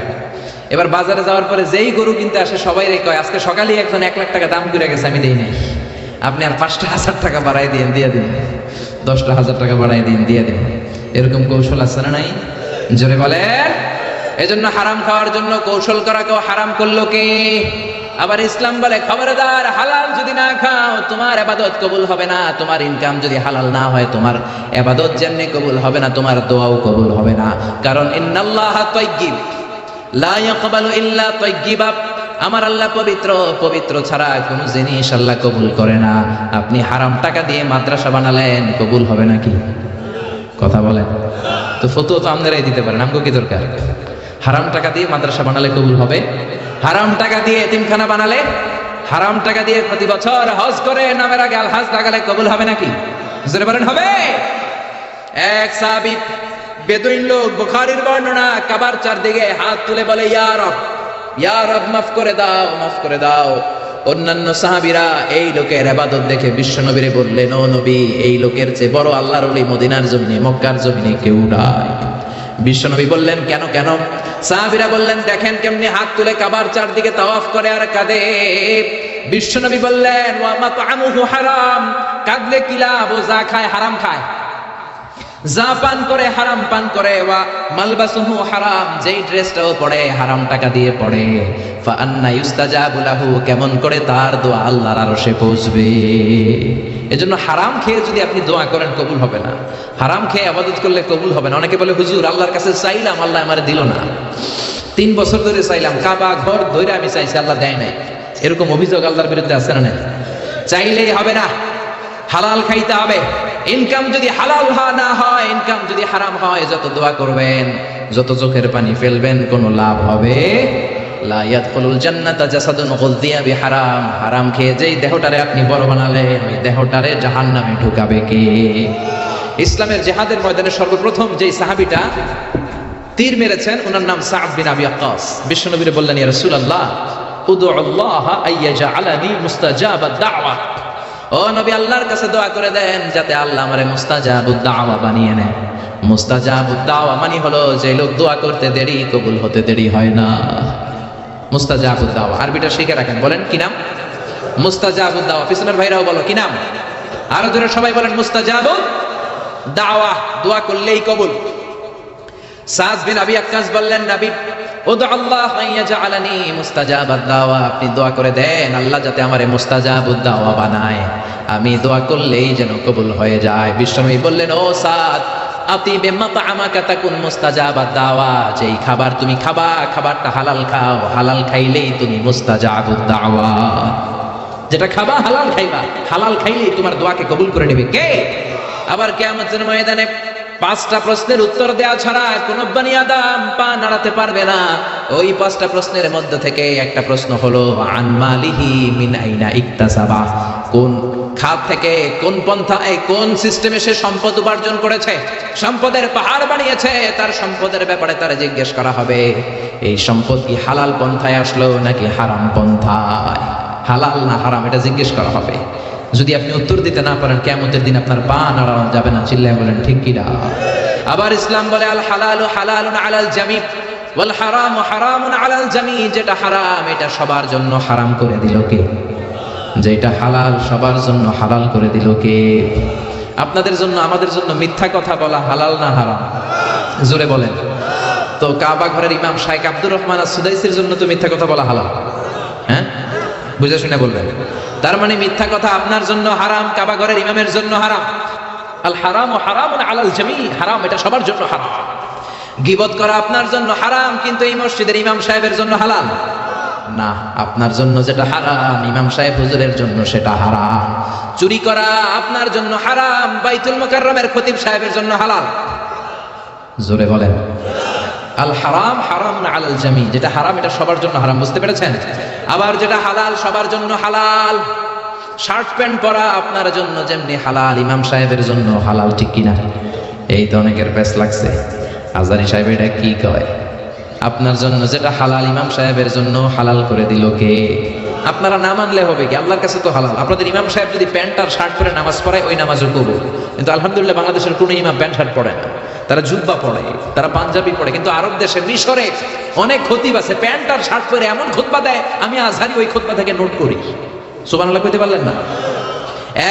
এবার বাজারে যাওয়ার পরে যেই গরু কিনতে আসে সবাই রে কয়, আজকে সকালেই একজন 1 লাখ টাকা দাম করে গেছে, আমি দেই নাই। আপনি আর 5,000 টাকা বাড়াই দিন, দিয়ে দিন। 10,000 টাকা বাড়াই দিন, দিয়ে দিন। এরকম কৌশল আছে না নাই? জোরে বলেন। এজন্য হারাম খাওয়ার জন্য কৌশল করা কেউ হারাম করলো কে? আবার ইসলাম বলে, খবরদার, হালাল যদি না খাও তোমার ইবাদত কবুল হবে না। তোমার ইনকাম যদি হালাল না হয় তোমার ইবাদত যেমনি কবুল হবে না, তোমার দোয়াও কবুল হবে না। কারণ ইন্নাল্লাহা তাইয়্যিব লা ইয়াকবালু ইল্লা তাইয়্যিবা। আমার আল্লাহ পবিত্র, পবিত্র ছাড়া কোনো জিনিস আল্লাহ কবুল করে না। আপনি হারাম টাকা দিয়ে মাদ্রাসা বানালেন, কবুল হবে নাকি? কথা বলেন তো। ফতোয়া তো আপনারাই দিতে পারেন, আমগো কি দরকার? হারাম টাকা দিয়ে মাদ্রাসা বানালে কবুল হবে? হারাম টাকা দিয়ে এতিমখানা বানালে, হারাম টাকা দিয়ে প্রতি বছর হজ করে নামের আগে আল হজ লাগালে কবুল হবে নাকি? জোরে বলেন হবে? এক সাহাবী বেদুইন লোক, বুখারীর বর্ণনা, কাবার চারদিকে হাত তুলে বলে, ইয়া রব, ইয়া রব, মাফ করে দাও, মাফ করে দাও। অন্যান্য সাহাবীরা এই লোকের ইবাদত দেখে বিশ্বনবীরে বললেন, ও নবী, এই লোকের চেয়ে বড় আল্লাহর ওলি মদিনার জমিনে, মক্কার জমিনে কেউ নাই। বিশ্বনবী বললেন, কেন কেন? সাহাবীরা বললেন, দেখেন কেমনি হাত তুলে কাবার চারদিকে তাওয়াফ করে আর কাঁদে। বিশ্বনবী বললেন, ওয়া মাতআমুহু হারাম, কাঁদলে কি লাভ? ও যা খায় হারাম খায়, যা পান করে হারাম পান করে। ওয়া মালবাসুহু হারাম, যেই ড্রেসটাও পরে হারাম টাকা দিয়ে পরে। ফা আন্না ইউস্তাজাবু লাহু, কেমন করে তার দোয়া আল্লাহর আরশে পৌঁছবে? এজন্য হারাম খেয়ে যদি আপনি দোয়া করেন কবুল হবে না, হারাম খেয়ে ইবাদত করলে কবুল হবে না। অনেকে বলে, হুজুর, আল্লাহর কাছে চাইলাম, আল্লাহ আমারে দিল না। 3 বছর ধরে চাইলাম, কাবা ঘর ধরে আমি চাইছি, আল্লাহ দেয় নাই। এরকম অভিযোগ আল্লাহর বিরুদ্ধে আছে না? চাইলেই হবে না, হালাল খাইতে হবে। ইনকাম যদি হালাল না হয়, ইনকাম যদি হারাম হয়, যত দোয়া করবেন, যত চোখের পানি ফেলবেন, কোনো লাভ হবে? লা ইয়াদখুলুল জান্নাতা জাসাদুন গুযিয়া বিহারাম, হারাম খেয়ে যেই দেহটারে আপনি বড় বানালেন, ওই দেহটারে জাহান্নামে ঢুকাবে কে? ইসলামের জিহাদের ময়দানে সর্বপ্রথম যেই সাহাবীটা তীর মেরেছেন, ওনার নাম সা'দ বিন আবি ওয়াক্কাস। বিশ্বনবী বললেন, ইয়া রাসূলুল্লাহ, উদউল্লাহ আইয়াজআলানি মুস্তাজাবাদ দাওয়া। ও নবী, আল্লাহর কাছে দোয়া করে দেন যাতে আল্লাহ আমারে মুস্তাজাবুদ দাওয়া বানিয়ে নেয়। মুস্তাজাবুদ দাওয়া মানে হলো যে লোক দোয়া করতে দেরি, কবুল হতে দেরি হয় না। মুস্তাজাবুদ দাওয়া আরবিটা শিখে রাখেন। বলেন কি নাম? মুস্তাজাবুদ দাওয়া। পিছনের ভাইরাও বলো কি নাম? আরো জোরে সবাই বলেন, মুস্তাজাবুদ দাওয়া, দোয়া করলেই কবুল। সা'দ বিন আবি ওয়াক্কাস বললেন, নবী, উদউল্লাহ আইয়াজআলানি মুস্তাজাবাদ দাওয়া, আপনি দোয়া করে দেন আল্লাহ যাতে আমারে মুস্তাজাবুদ দাওয়া বানায়, আমি দোয়া করলেই যেন কবুল হয়ে যায়। বিশ্বনবী বললেন, ও সা'দ, আতিবে মাতআমাকা তাকুন মুস্তাজাবাদ দাওয়া, যেই খাবার তুমি খাবা, খাবারটা হালাল খাও, হালাল খাইলেই তুমি মুস্তাজাবুদ দাওয়া। যেটা খাবা হালাল খাইবা, হালাল খাইলেই তোমার দোয়াকে কবুল করে নেবে কে? আবার কিয়ামতের ময়দানে 5টা প্রশ্নের উত্তর দেওয়া ছাড়া কোন বনি আদম পা নাড়াতে পারবে না। ওই 5টা প্রশ্নের মধ্যে থেকে একটা প্রশ্ন হলো, আন মালিহি মিন আইনা ইকতাসাবা, কোন খাত থেকে, কোন পন্থায়, কোন সিস্টেমে সে সম্পদ উপার্জন করেছে, সম্পদের পাহাড় বানিয়েছে, তার সম্পদের ব্যাপারে তার জিজ্ঞেস করা হবে। এই সম্পদ কি হালাল পন্থায় আসলো নাকি হারাম পন্থায়? হালাল না হারাম এটা জিজ্ঞেস করা হবে। যদি আপনি উত্তর দিতে না পারেন কিয়ামতের দিন আপনার পা নাড়ানো যাবে না। চিল্লায় বলেন ঠিক কি না? আবার ইসলাম বলে আল হালালু হালালুন আলাল জামি ওয়াল হারামু হারামুন আলাল জামি। যেটা হারাম এটা সবার জন্য হারাম করে দিল কে? যেটা হালাল সবার জন্য হালাল করে দিল কে? আপনাদের জন্য আমাদের জন্য মিথ্যা কথা বলা হালাল না হারাম? জোরে বলেন। তো কাবা ঘরের ইমাম শাইখ আব্দুর রহমান আস-সুদাইসির জন্য তো মিথ্যা কথা বলা হালাল। হ্যাঁ, বুঝে শুনে বলবেন। তার মানে মিথ্যা কথা আপনার জন্য হারাম, কাবা ঘরের ইমামের জন্য হারাম। আল হারামু হারামুন আলাল জামি, হারাম এটা সবার জন্য হারাম। গীবত করা আপনার জন্য হারাম, কিন্তু এই মসজিদের ইমাম সাহেবের জন্য হালাল না। আপনার জন্য যেটা হারাম ইমাম সাহেব হুজুরের জন্য সেটা হারাম। চুরি করা আপনার জন্য হারাম, বাইতুল মুকাররমের খতিব সাহেবের জন্য হালাল। জোরে বলেন। আল হারাম হারামুন আলাল জামি, যেটা হারাম এটা সবার জন্য হারাম। বুঝতে পেরেছেন? আবার যেটা হালাল সবার জন্য হালাল। শার্ট প্যান্ট পরা আপনার জন্য যেমনি হালাল ইমাম সাহেবের জন্য হালাল, ঠিক কিনা? এই তো অনেকের প্যাস লাগছে, আজারি সাহেব এটা কি কয়? আপনার জন্য যেটা হালাল ইমাম সাহেবের জন্য হালাল করে দিল কে? আপনারা না মানলে হবে কি? আল্লাহর কাছে তো হালাল। আপনাদের ইমাম সাহেব যদি প্যান্ট আর শার্ট পরে নামাজ পড়ায় ওই নামাজও কবুল, কিন্তু আলহামদুলিল্লাহ বাংলাদেশের কোনো ইমাম প্যান্ট শার্ট পরে না। তারা জুব্বা পড়ে, তারা পাঞ্জাবি পড়ে। কিন্তু আরব দেশে মিশরে অনেক খতিব আছে প্যান্ট আর শার্ট পরে এমন খুতবা দেয়, আমি আজহারি ওই খুতবা থেকে নোট করি। সুবহানাল্লাহ কইতে পারলেন না?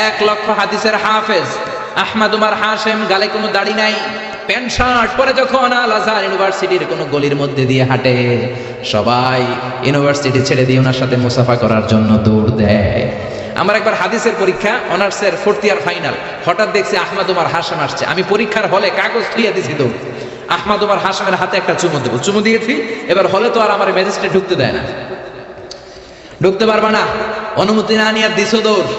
1 লক্ষ হাদিসের হাফেজ আহমদ উমর হাশেম, গালে কোনো দাড়ি নাই, প্যান্ট শার্ট পরে যখন আল আজহার ইউনিভার্সিটির কোনো গলির মধ্যে দিয়ে হাঁটে, সবাই ইউনিভার্সিটি ছেড়ে দিয়ে ওনার সাথে মুসাফা করার জন্য দৌড় দেয়। আমার একবার হাদিসের পরীক্ষা, অনার্সের 4th ইয়ার ফাইনাল, হঠাৎ দেখছি আহমদ উমর হাশেম আসছে। আমি পরীক্ষার হলে কাগজ থুইয়া দিছি দৌড়। আহমদ উমর হাশেমের হাতে একটা চুমু দেবো, চুমু দিয়েছি। এবার হলে তো আর আমার ম্যাজিস্ট্রেট ঢুকতে দেয় না, ঢুকতে পারবা না, অনুমতি না নিয়ে দিছো দৌড়।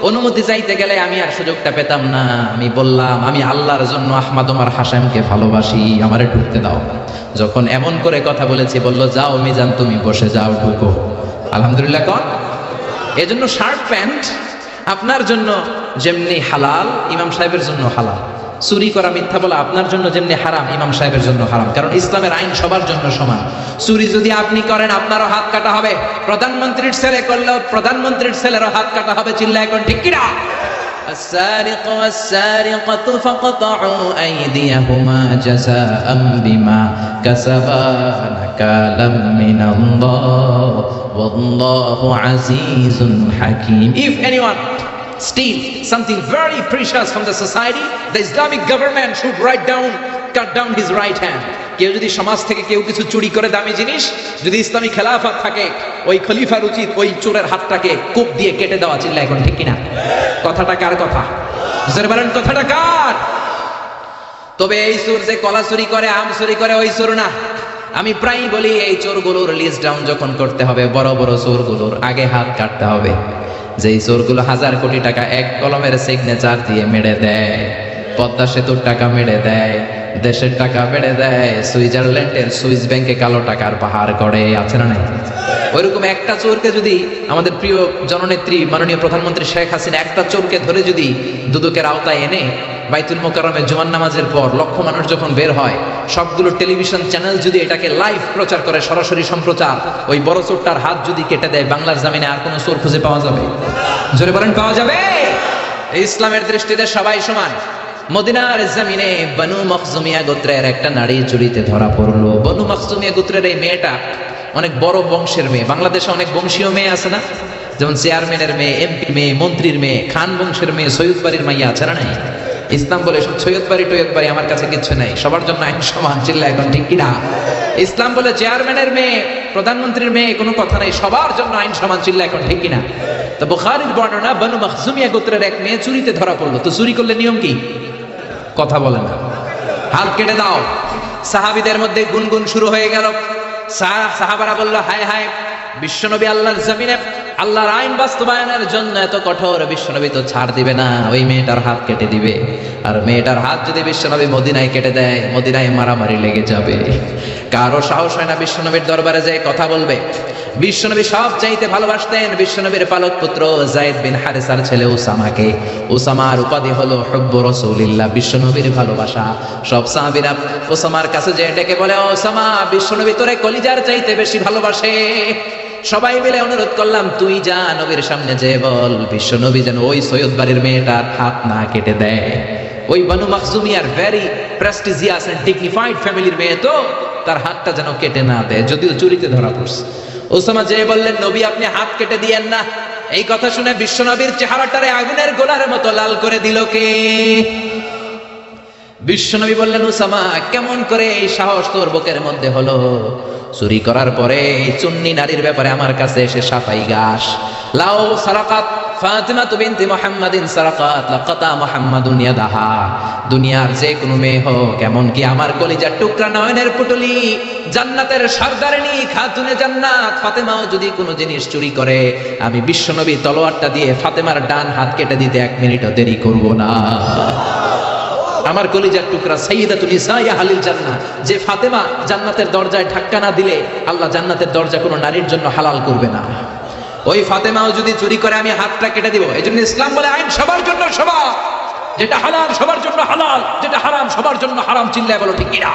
অনুমতি চাইতে গেলে আমি আর সুযোগটা পেতাম না। আমি বললাম আমি আল্লাহর জন্য আহমদ উমর হাশেমকে ভালোবাসি, আমারে ঢুকতে দাও। যখন এমন করে কথা বলেছি, বললো যাও মিজান তুমি বসে যাও, ঢুকো। আলহামদুলিল্লাহ কন। এজন্য শার্ট প্যান্ট আপনার জন্য যেমনি হালাল ইমাম সাহেবের জন্য হালাল। চুরি করা মিথ্যা বলা আপনার জন্য যেমনি হারাম ইমাম সাহেবের জন্য হারাম, কারণ ইসলামের আইন সবার জন্য সমান। চুরি যদি আপনি করেন আপনারও হাত কাটা হবে, প্রধানমন্ত্রীর ছেলে করলেও প্রধানমন্ত্রীর ছেলেরও হাত কাটা হবে। চিল্লা এখন ঠিক কিনা? السارق والسارقة فاقطعوا أيديهما جزاء بما كسبا نكالا من الله والله عزيز حكيم. If anyone steal something very precious from the society, the Islamic government should cut down his right hand. কেউ যদি সমাজ থেকে কেউ কিছু চুরি করে দামি জিনিস, যদি ইসলামী খেলাফত থাকে, ওই খলিফার উচিত ওই চোরের হাতটাকে কোপ দিয়ে কেটে দেওয়া। চিল্লা এখন ঠিক কিনা? কথাটা কার কথা? বুঝতে পারেন কথাটা কার? তবে এই চোর যে কলা চুরি করে, আম চুরি করে, ওই চোর না। আমি প্রায়ই বলি এই চোরগুলোর লিস্ট ডাউন যখন করতে হবে, বড় বড় চোরগুলোর আগে হাত কাটতে হবে। যেই চোরগুলো 1000 কোটি টাকা এক কলমের সিগনেচার দিয়ে মেরে দেয়, পদ্মা সেতুর টাকা মেরে দেয়, দেশের টাকা মেরে দেয়, সুইজারল্যান্ডের সুইস ব্যাংকে কালো টাকার পাহাড় করে, আছে না নাই? ওইরকম একটা চোরকে যদি আমাদের প্রিয় জননেত্রী মাননীয় প্রধানমন্ত্রী শেখ হাসিনা একটা চোরকে ধরে যদি দুদকের আওতায় এনে বাইতুল মোকাররমে জুমার নামাজের পর লক্ষ মানুষ যখন বের হয়, সবগুলো টেলিভিশন চ্যানেল যদি এটাকে লাইভ প্রচার করে, সরাসরি সম্প্রচার, ওই বড় চোরটার হাত যদি কেটে দেয়, বাংলার জমিনে আর কোনো চোর খুঁজে পাওয়া যাবে? জোরে বলেন পাওয়া যাবে? ইসলামের দৃষ্টিতে সবাই সমান। মদিনার জমিনে বনু মখজুমিয়া গোত্রের একটা নারী চুরিতে ধরা পড়লো। বনু মখজুমিয়া গোত্রের এই মেয়েটা অনেক বড় বংশের মেয়ে। বাংলাদেশে অনেক বংশীয় মেয়ে আছে না, যেমন চেয়ারম্যানের মেয়ে, এমপি মেয়ে, মন্ত্রীর মেয়ে, খান বংশের মেয়ে, সৈয়দ বাড়ির মাইয়া আছে না নাই? ইসলাম বলে সব সৈয়দ বাড়ি টৈয়দ বাড়ি আমার কাছে কিচ্ছু নাই, সবার জন্য আইন সমান। চিল্লা এখন ঠিক কিনা? ইসলাম বলে চেয়ারম্যানের মেয়ে, প্রধানমন্ত্রীর মেয়ে, কোনো কথা নাই, সবার জন্য আইন সমান। চিল্লা এখন ঠিক কিনা? তো বুখারীর বর্ণনা, বনু মখজুমিয়া গোত্রের এক মেয়ে চুরিতে ধরা পড়লো। তো চুরি করলে নিয়ম কি? কথা বলে না, হাত কেটে দাও। সাহাবীদের মধ্যে গুনগুন শুরু হয়ে গেল। সাহাবারা বলল, হায় হায়, বিশ্বনবী আল্লাহর জমিনে আল্লাহর আইন বাস্তবায়নের জন্য এত কঠোর, বিশ্বনবী তো ছাড় দিবে না, ওই মেয়েটার হাত কেটে দিবে। আর মেয়েটার হাত যদি বিশ্বনবী মদিনায় কেটে দেয়, মদিনায় মারামারি লেগে যাবে। কারো সাহস হয় না বিশ্বনবীর দরবারে যেয়ে কথা বলবে। বিশ্বনবী সব চাইতে ভালোবাসতেন বিশ্বনবীর পালক পুত্র যায়েদ বিন হারেসার ছেলে উসামাকে। উসামার উপাধি হলো হুব্বু রাসূলিল্লাহ, বিশ্বনবীর ভালোবাসা। সব সাহাবীরা উসামার কাছে যেয়ে ডেকে বলে, ওসামা, বিশ্বনবী তোরে কলিজার চাইতে বেশি ভালোবাসে। সবাই মিলে অনুরোধ করলাম, তুই যা নবীর সামনে যে বল বিশ্ব নবী যেন ওই সৈয়দ বাড়ির মেয়েটার হাত না কেটে দেয়। ওই বানু মাখজুমিয়ার ভেরি প্রেস্টিজিয়াস এন্ড ডিগনিফাইড ফ্যামিলির মেয়ে, তো তার হাতটা যেন কেটে না দেয়, যদিও চুরিতে ধরা পড়ছে। ওসামা যে বললেন, নবী আপনি হাত কেটে দিয়েন না। এই কথা শুনে বিশ্ব নবীর চেহারাটারে আগুনের গোলার মতো লাল করে দিল কে? বিশ্বনবী বললেন, উসামা কেমন করে এই সাহস তোর বুকের মধ্যে হলো? চুরি করার পরে চুন্নি নারীর ব্যাপারে আমার কাছে এসে সাফাই গাস। লাও সারাকাত ফাতিমা বিনতি মুহাম্মাদিন সারাকাত লাকাতা মুহাম্মাদুন ইয়াদাহা। দুনিয়ার যে কোনো মেয়ে হোক, এমন কি আমার কলিজার টুকরা নয়নের পুটলি জান্নাতের সরদারিনী খাতুনে জান্নাত ফাতেমাও যদি কোনো জিনিস চুরি করে, আমি বিশ্বনবী তলোয়ারটা দিয়ে ফাতেমার ডান হাত কেটে দিতে 1 মিনিটও দেরি করব না। আমার কলিজার টুকরা সাইয়্যিদাতুন নিসা আহলিল জান্নাহ, যে ফাতেমা জান্নাতের দরজায় ধাক্কা না দিলে আল্লাহ জান্নাতের দরজা কোনো নারীর জন্য হালাল করবে না। ওই ফাতেমাও যদি চুরি করে আমি হাতটা কেটে দিব। এজন্য ইসলাম বলে আইন সবার জন্য সমান, যেটা হালাল সবার জন্য হালাল, যেটা হারাম সবার জন্য হারাম। চিল্লায় বলো ঠিক কিনা?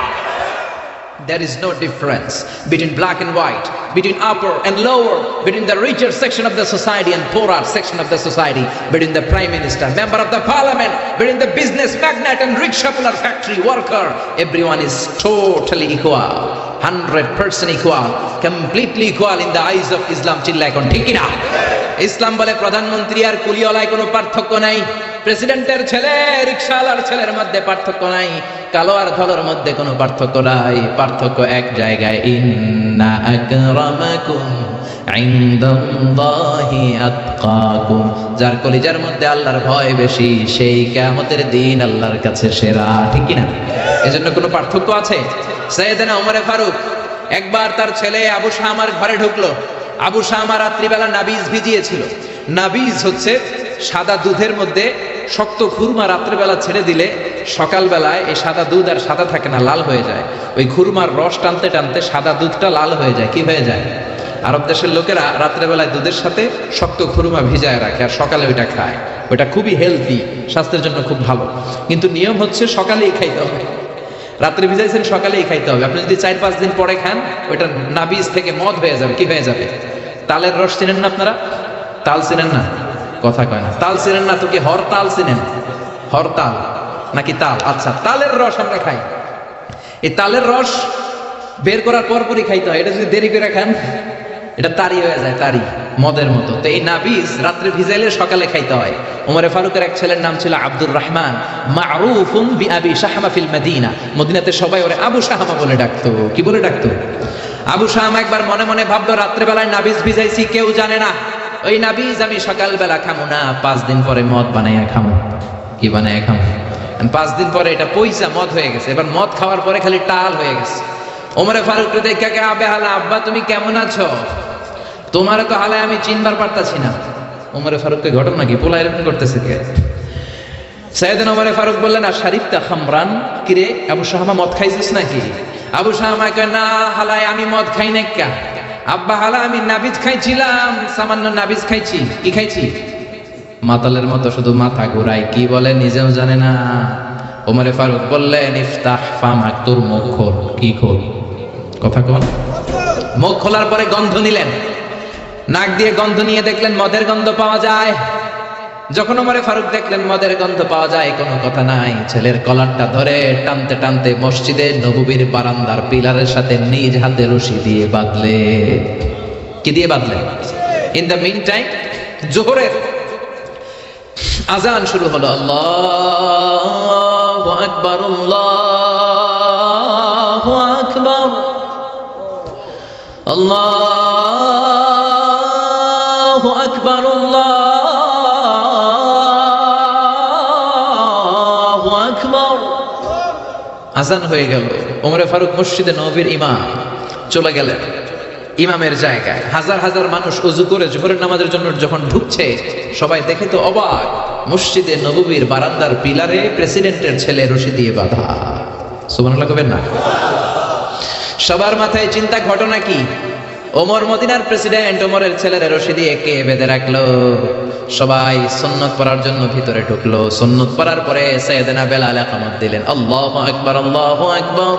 There is no difference between black and white, between upper and lower, between the richer section of the society and poorer section of the society, between the prime minister, member of the parliament, between the business magnate and rickshaw puller, factory worker. Everyone is totally equal, 100% equal, completely equal in the eyes of Islam. চিল্লায় কোন ঠিক কিনা? ইসলাম বলে প্রধানমন্ত্রী আর কুলিওয়ালায় কোনো পার্থক্য নাই, প্রেসিডেন্টের ছেলে রিকশাওয়ালার ছেলের মধ্যে পার্থক্য নাই, কালো আর ধলার মধ্যে কোনো পার্থক্য নাই। পার্থক্য এক জায়গায়, ইন্না আকরামাকুম ইনদাল্লাহি আতকাকুম। যার কলিজার মধ্যে আল্লাহর ভয় বেশি, সেই কিয়ামতের দিন আল্লাহর কাছে সেরা। ঠিক কি না? এজন্য কোনো পার্থক্য আছে? সাইয়েদনা ওমরে ফারুক একবার তার ছেলে আবু শামার ঘরে ঢুকলো। আবু শামা রাত্রিবেলা নাবিজ ভিজিয়েছিল। নাবিজ হচ্ছে সাদা দুধের মধ্যে শক্ত খুরমা রাত্রিবেলা ছেড়ে দিলে সকালবেলায় এই সাদা দুধ আর সাদা থাকে না, লাল হয়ে যায়। ওই খুরমার রস টানতে টানতে সাদা দুধটা লাল হয়ে যায়। কি হয়ে যায়? আরব দেশের লোকেরা রাত্রেবেলায় দুধের সাথে শক্ত খুরমা ভিজায় রাখে আর সকালে ওইটা খায়। ওইটা খুবই হেলদি, স্বাস্থ্যের জন্য খুব ভালো। কিন্তু নিয়ম হচ্ছে সকালেই খাইতে হবে। রাত্রে ভিজাইছেন, সকালেই খাইতে হবে। আপনি যদি 4-5 দিন পরে খান, ওইটা নাবিজ থেকে মদ হয়ে যাবে। কি হয়ে যাবে? তালের রস চিনেন না আপনারা? তাল চিনেন না? কথা কয় না। তাল চিনেন না তো কি হরতাল চিনেন? হরতাল নাকি তাল? আচ্ছা, তালের রস আমরা খাই। এই তালের রস বের করার পরপরই খাইতে হয়। এটা যদি দেরি করে খান, এটা তারি হয়ে যায়, তারি মদের মতো। তো এই নাবিজ রাত্রে ভিজাইলে সকালে খাইতে হয়। ওমরে ফারুকের এক ছেলের নাম ছিল আব্দুর রহমান, মারুফুন বিআবি শাহমা ফিল মদিনা। মদিনাতে সবাই ওরে আবু শাহমা বলে ডাকতো। কি বলে ডাকতো? আবু শাহমা। একবার মনে মনে ভাবলো, রাত্রেবেলায় নাবিজ ভিজাইছি, কেউ জানে না। ওই নাবিজ আমি সকালবেলা খামো না, 5 দিন পরে মদ বানাইয়া খামো। কি বানাইয়া খামো? 5 দিন পরে এটা পয়সা মদ হয়ে গেছে। এবার মদ খাওয়ার পরে খালি টাল হয়ে গেছে। ওমরে ফারুক দেখে, আবে হালা, আব্বা তুমি কেমন আছো? তোমার তো হালায় আমি চিনবার পারতাছি না। ওমরে ফারুককে ঘটনা কি? পোলা এরকম করতেছে কে? সাইয়েদনা ওমরে ফারুক বললেন, আর শারিফতা খামরান, কিরে আবু শাহমা মদ খাইছিস নাকি? আবু শাহমা কয়, না হালায় আমি মদ খাই না। কা আব্বা হালা, আমি নাবিজ খাইছিলাম, সামান্য নাবিজ খাইছি। কি খাইছি? মাতালের মতো শুধু মাথা ঘুরাই, কি বলে নিজেও জানে না। ওমরে ফারুক বললেন, ইফতাহ ফামাক, তোর মুখ খোল। কি খোল? কথা কন। মুখ খোলার পরে গন্ধ নিলেন, নাক দিয়ে গন্ধ নিয়ে দেখলেন মদের গন্ধ পাওয়া যায়। যখন ওমরে ফারুক দেখলেন মদের গন্ধ পাওয়া যায়, কোনো কথা নাই, ছেলের কলারটা ধরে টানতে টানতে মসজিদে নববীর বারান্দার পিলারের সাথে নিজ হাতে রশি দিয়ে বাঁধলে। কি দিয়ে বাঁধলে? ইন দ্য মিন টাইম জোহরের আজান শুরু হলো। আল্লাহু আকবার, আল্লাহু আকবার, আল্লাহু আকবার, আল্লাহু আকবার। আজান হয়ে গেল। ওমরে ফারুক মসজিদে নববীর ইমাম চলে গেলেন ইমামের জায়গায়। হাজার হাজার মানুষ ওযু করে জোহরের নামাজের জন্য যখন ঢুকছে, সবাই দেখে তো অবাক, মসজিদে নববীর বারান্দার পিলারে প্রেসিডেন্টের ছেলে রশি দিয়ে বাঁধা। সুবহানাল্লাহ কবেন না? সবার মাথায় চিন্তা, ঘটনা কি? ওমর মদিনার প্রেসিডেন্ট, ওমরের ছেলের রশি দিয়ে কে বেঁধে রাখলো? সবাই সুন্নত পড়ার জন্য ভিতরে ঢুকলো। সুন্নত পড়ার পরে সাইয়েদনা বেলাল ইকামত দিলেন, আল্লাহু আকবার, আল্লাহু আকবার,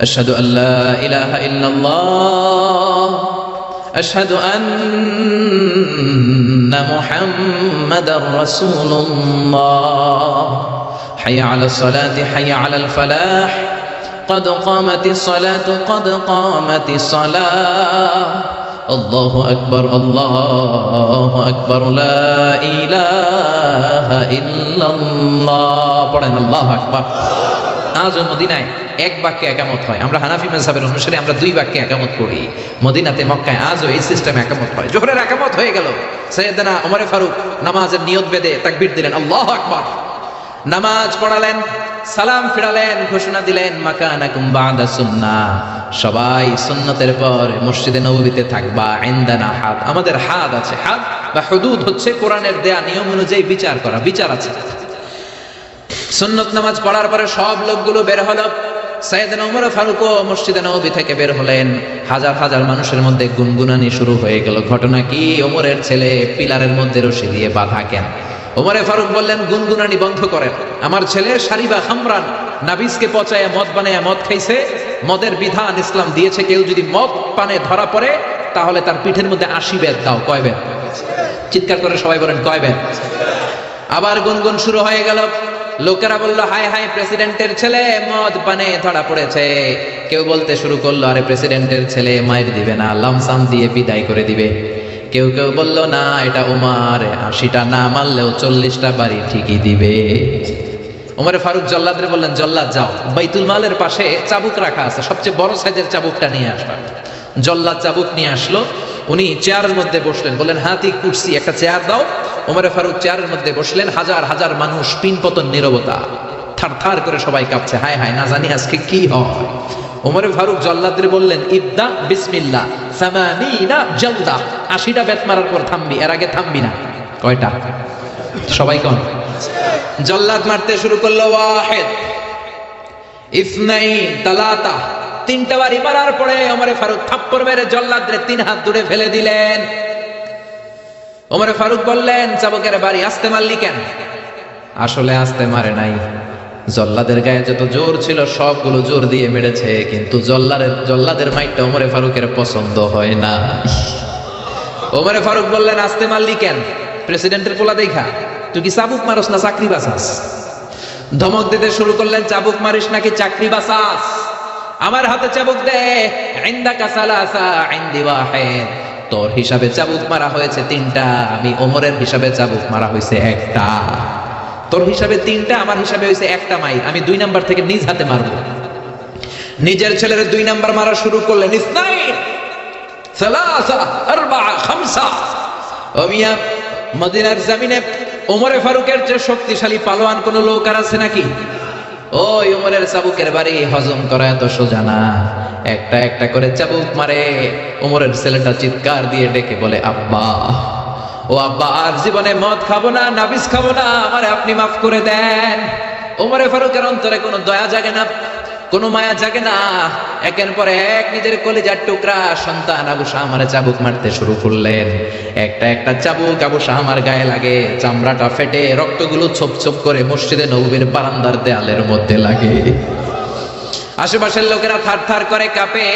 আশহাদু আল্লা ইলাহা ইল্লাল্লাহ, আশহাদু আন্না মুহাম্মাদার রাসূলুল্লাহ হাইয়া আলাস সালাতি হাইয়া আলাল ফালাহ قد قامت الصلاة قد قامت الصلاة الله أكبر الله أكبر لا إله إلا الله পড়েন আল্লাহু আকবার। আজ মদিনায় এক বাক্যে একামত হয়। আমরা হানাফি মাযহাবের অনুসারী আমরা দুই বাক্যে একামত করি। মদিনাতে মক্কায় আজও এই সিস্টেমে একামত হয়। জোহরের একামত হয়ে গেল, সাইয়েদনা ওমর ফারুক নামাজের নিয়ত বেঁধে তাকবীর দিলেন, আল্লাহু আকবার। নামাজ পড়ালেন, সালাম ফিরালেন, ঘোষণা দিলেন মাকানাকুম বা'দা সুন্নাহ, সবাই সুন্নতের পর মসজিদে নববীতে থাকবা। ইনদানা হাদ, আমাদের হাদ আছে। হাদ বা হুদুদ হচ্ছে কোরআনের দেয়া নিয়ম অনুযায়ী বিচার করা, বিচার আছে। সুন্নত নামাজ পড়ার পরে সব লোকগুলো বের হলো। সাইয়েদনা ওমর ফারুকও মসজিদে নববী থেকে বের হলেন। হাজার হাজার মানুষের মধ্যে গুনগুনানি শুরু হয়ে গেল। ঘটনা কি? ওমরের ছেলে পিলারের মধ্যে রশি দিয়ে বাঁধা। কেন? ওমরে ফারুক বললেন গুনগুনানি বন্ধ করেন। আমার ছেলে শারিবা খামরান, নাবিসকে পচায় মদ বানায় মদ খাইছে। মদের বিধান ইসলাম দিয়েছে, কেউ যদি মদ পানে ধরা পড়ে তাহলে তার পিঠের মধ্যে 80 বেত দাও। কয় বেত? চিৎকার করে সবাই বলেন কয় বেত? আবার গুনগুন শুরু হয়ে গেল। লোকেরা বলল হায় হায়, প্রেসিডেন্টের ছেলে মদ পানে ধরা পড়েছে। কেউ বলতে শুরু করলো আরে প্রেসিডেন্টের ছেলে মাইর দিবে না, লামসাম দিয়ে বিদায় করে দিবে। কেউ কেউ বলল না, এটা ওমর, 80টা না মারলেও 40টা বাড়ি ঠিকই দিবে। ওমরে ফারুক জল্লাদরে বললেন, জল্লাদ যাও, বাইতুল মালের পাশে চাবুক রাখা আছে, সবচেয়ে বড় সাইজের চাবুকটা নিয়ে আসবা। জল্লাদ চাবুক নিয়ে আসলো। উনি চেয়ারের মধ্যে বসলেন, বললেন হাতি কুরসি একটা চেয়ার দাও। ওমরে ফারুক চেয়ারের মধ্যে বসলেন। হাজার হাজার মানুষ, পিনপতন নীরবতা, থার থার করে সবাই কাঁপছে, হায় হায় না জানি আজকে কি হয়। ওমরে ফারুক জল্লাদরে বললেন ইবদা বিসমিল্লাহ সামানিনা জালদা, 80টা বেত মারার পর থামবি, এর আগে থামবি না। কয়টা? সবাই কোন? জল্লাদ মারতে শুরু করলো, ওয়াহিদ ইসনাইন তালাতা, 3টা বাড়ি মারার পরে ওমরে ফারুক থাপ্পড় মেরে জল্লাদরে 3 হাত দূরে ফেলে দিলেন। ওমরে ফারুক বললেন চাবুকের বাড়ি আস্তে মারলি কেন? আসলে আস্তে মারে নাই, জল্লাদের গায়ে যত জোর ছিল সবগুলো জোর দিয়ে মেরেছে, কিন্তু জল্লাদের মাইরটা ওমরে ফারুকের পছন্দ হয় না। ওমরে ফারুক বললেন আস্তে মারলি কেন? প্রেসিডেন্টের পোলা দেখা তুই কি চাবুক মারস না চাকরি বাঁচাস? ধমক দিতে শুরু করলেন, চাবুক মারিস নাকি চাকরি বাঁচাস? আমার হাতে চাবুক দে। ইনদাকা সালাসা ইনদি ওয়াহিদ, তোর হিসাবে চাবুক মারা হয়েছে 3টা, আমি ওমরের হিসাবে চাবুক মারা হয়েছে 1টা। তোর হিসাবে 3টা, আমার হিসাবে হয়েছে 1টা মাইর। আমি 2 নাম্বার থেকে নিজ হাতে মারবো। নিজের ছেলের 2 নাম্বার মারা শুরু করলেন। ইসনাইন সালাসা আরবাআ খামসা। ও মিয়া, মদিনার জমিনে ওমরে ফারুকের যে শক্তিশালী পালোয়ান কোন লোক আর আছে নাকি? ওই ওমরের চাবুকের বাড়ি হজম করা এত সোজা না। একটা একটা করে চাবুক মারে। ওমরের ছেলেটা চিৎকার দিয়ে ডেকে বলে আব্বা, ও আব্বা, আর জীবনে মদ খাবো না, নাবিস খাবো না, আমারে আপনি মাফ করে দেন। ওমরে ফারুকের অন্তরে কোনো দয়া জাগে না, কোনো মায়া জাগে না। একের পর এক নিজের কলিজার টুকরা সন্তান আবু শাহমারে চাবুক মারতে শুরু করলেন। একটা একটা চাবুক আবু শাহমার গায়ে লাগে, চামড়াটা ফেটে রক্তগুলো ছোপ ছোপ করে মসজিদে নববীর বারান্দার দেয়ালের মধ্যে লাগে। আশেপাশের লোকেরা থার থার করে কাঁপে।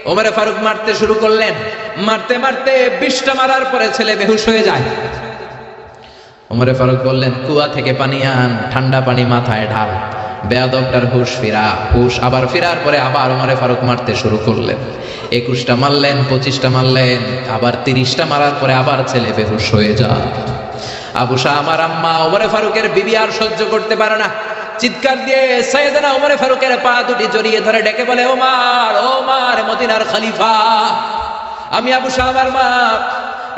ওমরে ফারুক মারতে শুরু করলেন। মারতে মারতে 20টা মারার পরে ছেলে বেহুশ হয়ে যায়। ওমরে ফারুক বললেন কুয়া থেকে পানি আন, ঠান্ডা পানি মাথায় ঢাল। বেয়াদবটার হুশ ফিরা। হুশ আবার ফিরার পরে আবার ওমরে ফারুক মারতে শুরু করলেন। 21টা মারলেন, 25টা মারলেন, আবার 30টা মারার পরে আবার ছেলে বেহুশ হয়ে যায়। আবু শাহ আমার আম্মা ওমরে ফারুকের বিবি আর সহ্য করতে পারে না, চিৎকার দিয়ে সাইয়েদনা ওমরে ফারুকের পা দুটি জড়িয়ে ধরে ডেকে বলে, ওমর, ওমর মদিনার খলিফা। আমি আবু শাহ আমার মা,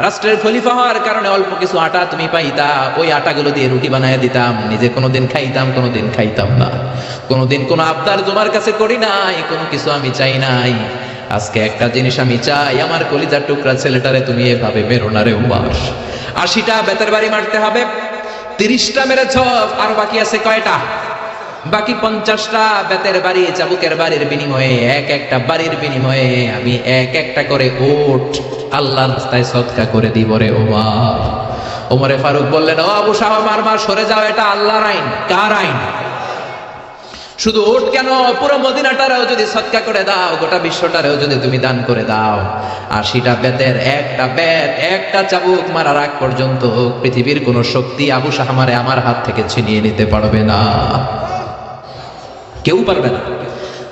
রাষ্ট্রের খলিফা হওয়ার কারণে অল্প কিছু আটা তুমি পাইতা, ওই আটাগুলো দিয়ে রুটি বানায় দিতাম। নিজে কোনোদিন খাইতাম, কোনোদিন খাইতাম না। কোনোদিন কোনো আবদার তোমার কাছে করি নাই, কোনো কিছু আমি চাই নাই। আজকে একটা জিনিস আমি চাই, আমার কলিজার টুকরা ছেলেটারে তুমি এভাবে মেরো না রে ওমর। 80টা বেতের বাড়ি মারতে হবে। 30টা মেরেছ, আর বাকি আছে কয়টা? বাকি 50টা বেতের বাড়ি, চাবুকের বাড়ির বিনিময়ে, এক একটা বাড়ির বিনিময়ে আমি এক একটা করে ওট আল্লাহর রাস্তায় সদকা করে দিব রে ওমর। ওমরে ফারুক বললেন, ও আবু শাহ আমার মা, সরে যাও, এটা আল্লাহর আইন। কার আইন? শুধু ওট কেন, পুরো মদিনাটারেও যদি সদকা করে দাও, গোটা বিশ্বটারেও যদি তুমি দান করে দাও, 80টা বেতের একটা বেত, একটা চাবুক মারার আগ পর্যন্ত পৃথিবীর কোন শক্তি আবু শাহমারে আমার হাত থেকে ছিনিয়ে নিতে পারবে না, কেউ পারবে না।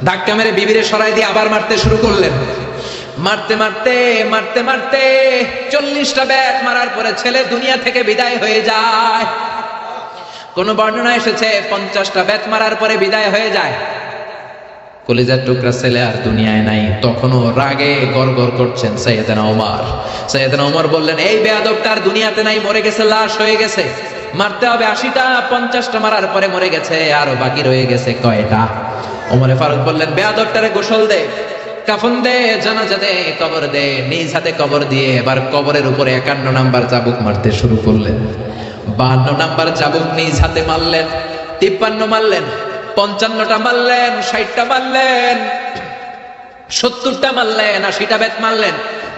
ধাক্কা মেরে বিবিরে সরাই দিয়ে আবার মারতে শুরু করলেন। মারতে মারতে মারতে মারতে 40টা বেত মারার পরে ছেলে দুনিয়া থেকে বিদায় হয়ে যায়। কোন বর্ণনা এসেছে 50টা বেত মারার পরে বিদায় হয়ে যায়। কলিজার টুকরা ছেলে আর দুনিয়ায় নাই। তখনও রাগে গড়গড় করছেন সাইয়েদনা ওমর। সাইয়েদনা ওমর বললেন, এই বেয়াদবটা আর দুনিয়াতে নাই, মরে গেছে, লাশ হয়ে গেছে, মারতে হবে 80টা। 50টা মারার পরে মরে গেছে, আর বাকি রয়ে গেছে কয়টা? ওমরে ফারুক বললেন, বেয়াদবটারে গোসল দে, কাফন দে, জানাজা দে, কবর দে। নিজ হাতে কবর দিয়ে এবার কবরের উপরে 51 নাম্বার চাবুক মারতে শুরু করলেন। 52 নাম্বার চাবুক নিজ হাতে মারলেন, 53 মারলেন, 55টা মারলেন, 60টা মারলেন, 70টা মারলেন, 80টা বেত মারলেন।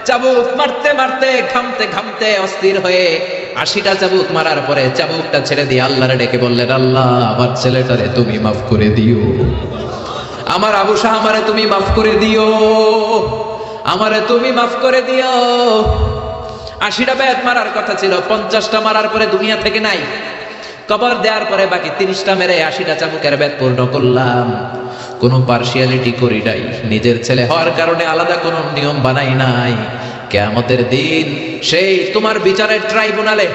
চাবুক মারতে মারতে ঘামতে ঘামতে অস্থির হয়ে 80টা চাবুক মারার পরে চাবুকটা ছেড়ে দিয়ে আল্লাহরে ডেকে বললেন, আল্লাহ, আমার ছেলেটারে তুমি মাফ করে দিও, আমার আবু শাহ আমারে তুমি মাফ করে দিও, আমারে তুমি মাফ করে দিও। 80টা বেত মারার কথা ছিল, 50টা মারার পরে দুনিয়া থেকে নাই। কবর দেওয়ার পরে বাকি 30টা মেরে 80টা চাবুকের বেত পূর্ণ করলাম। কোনো পার্সিয়ালিটি করি নাই, নিজের ছেলে হওয়ার কারণে আলাদা কোনো নিয়ম বানাই নাই। কিয়ামতের দিন সেই তোমার বিচারের ট্রাইব্যুনালে,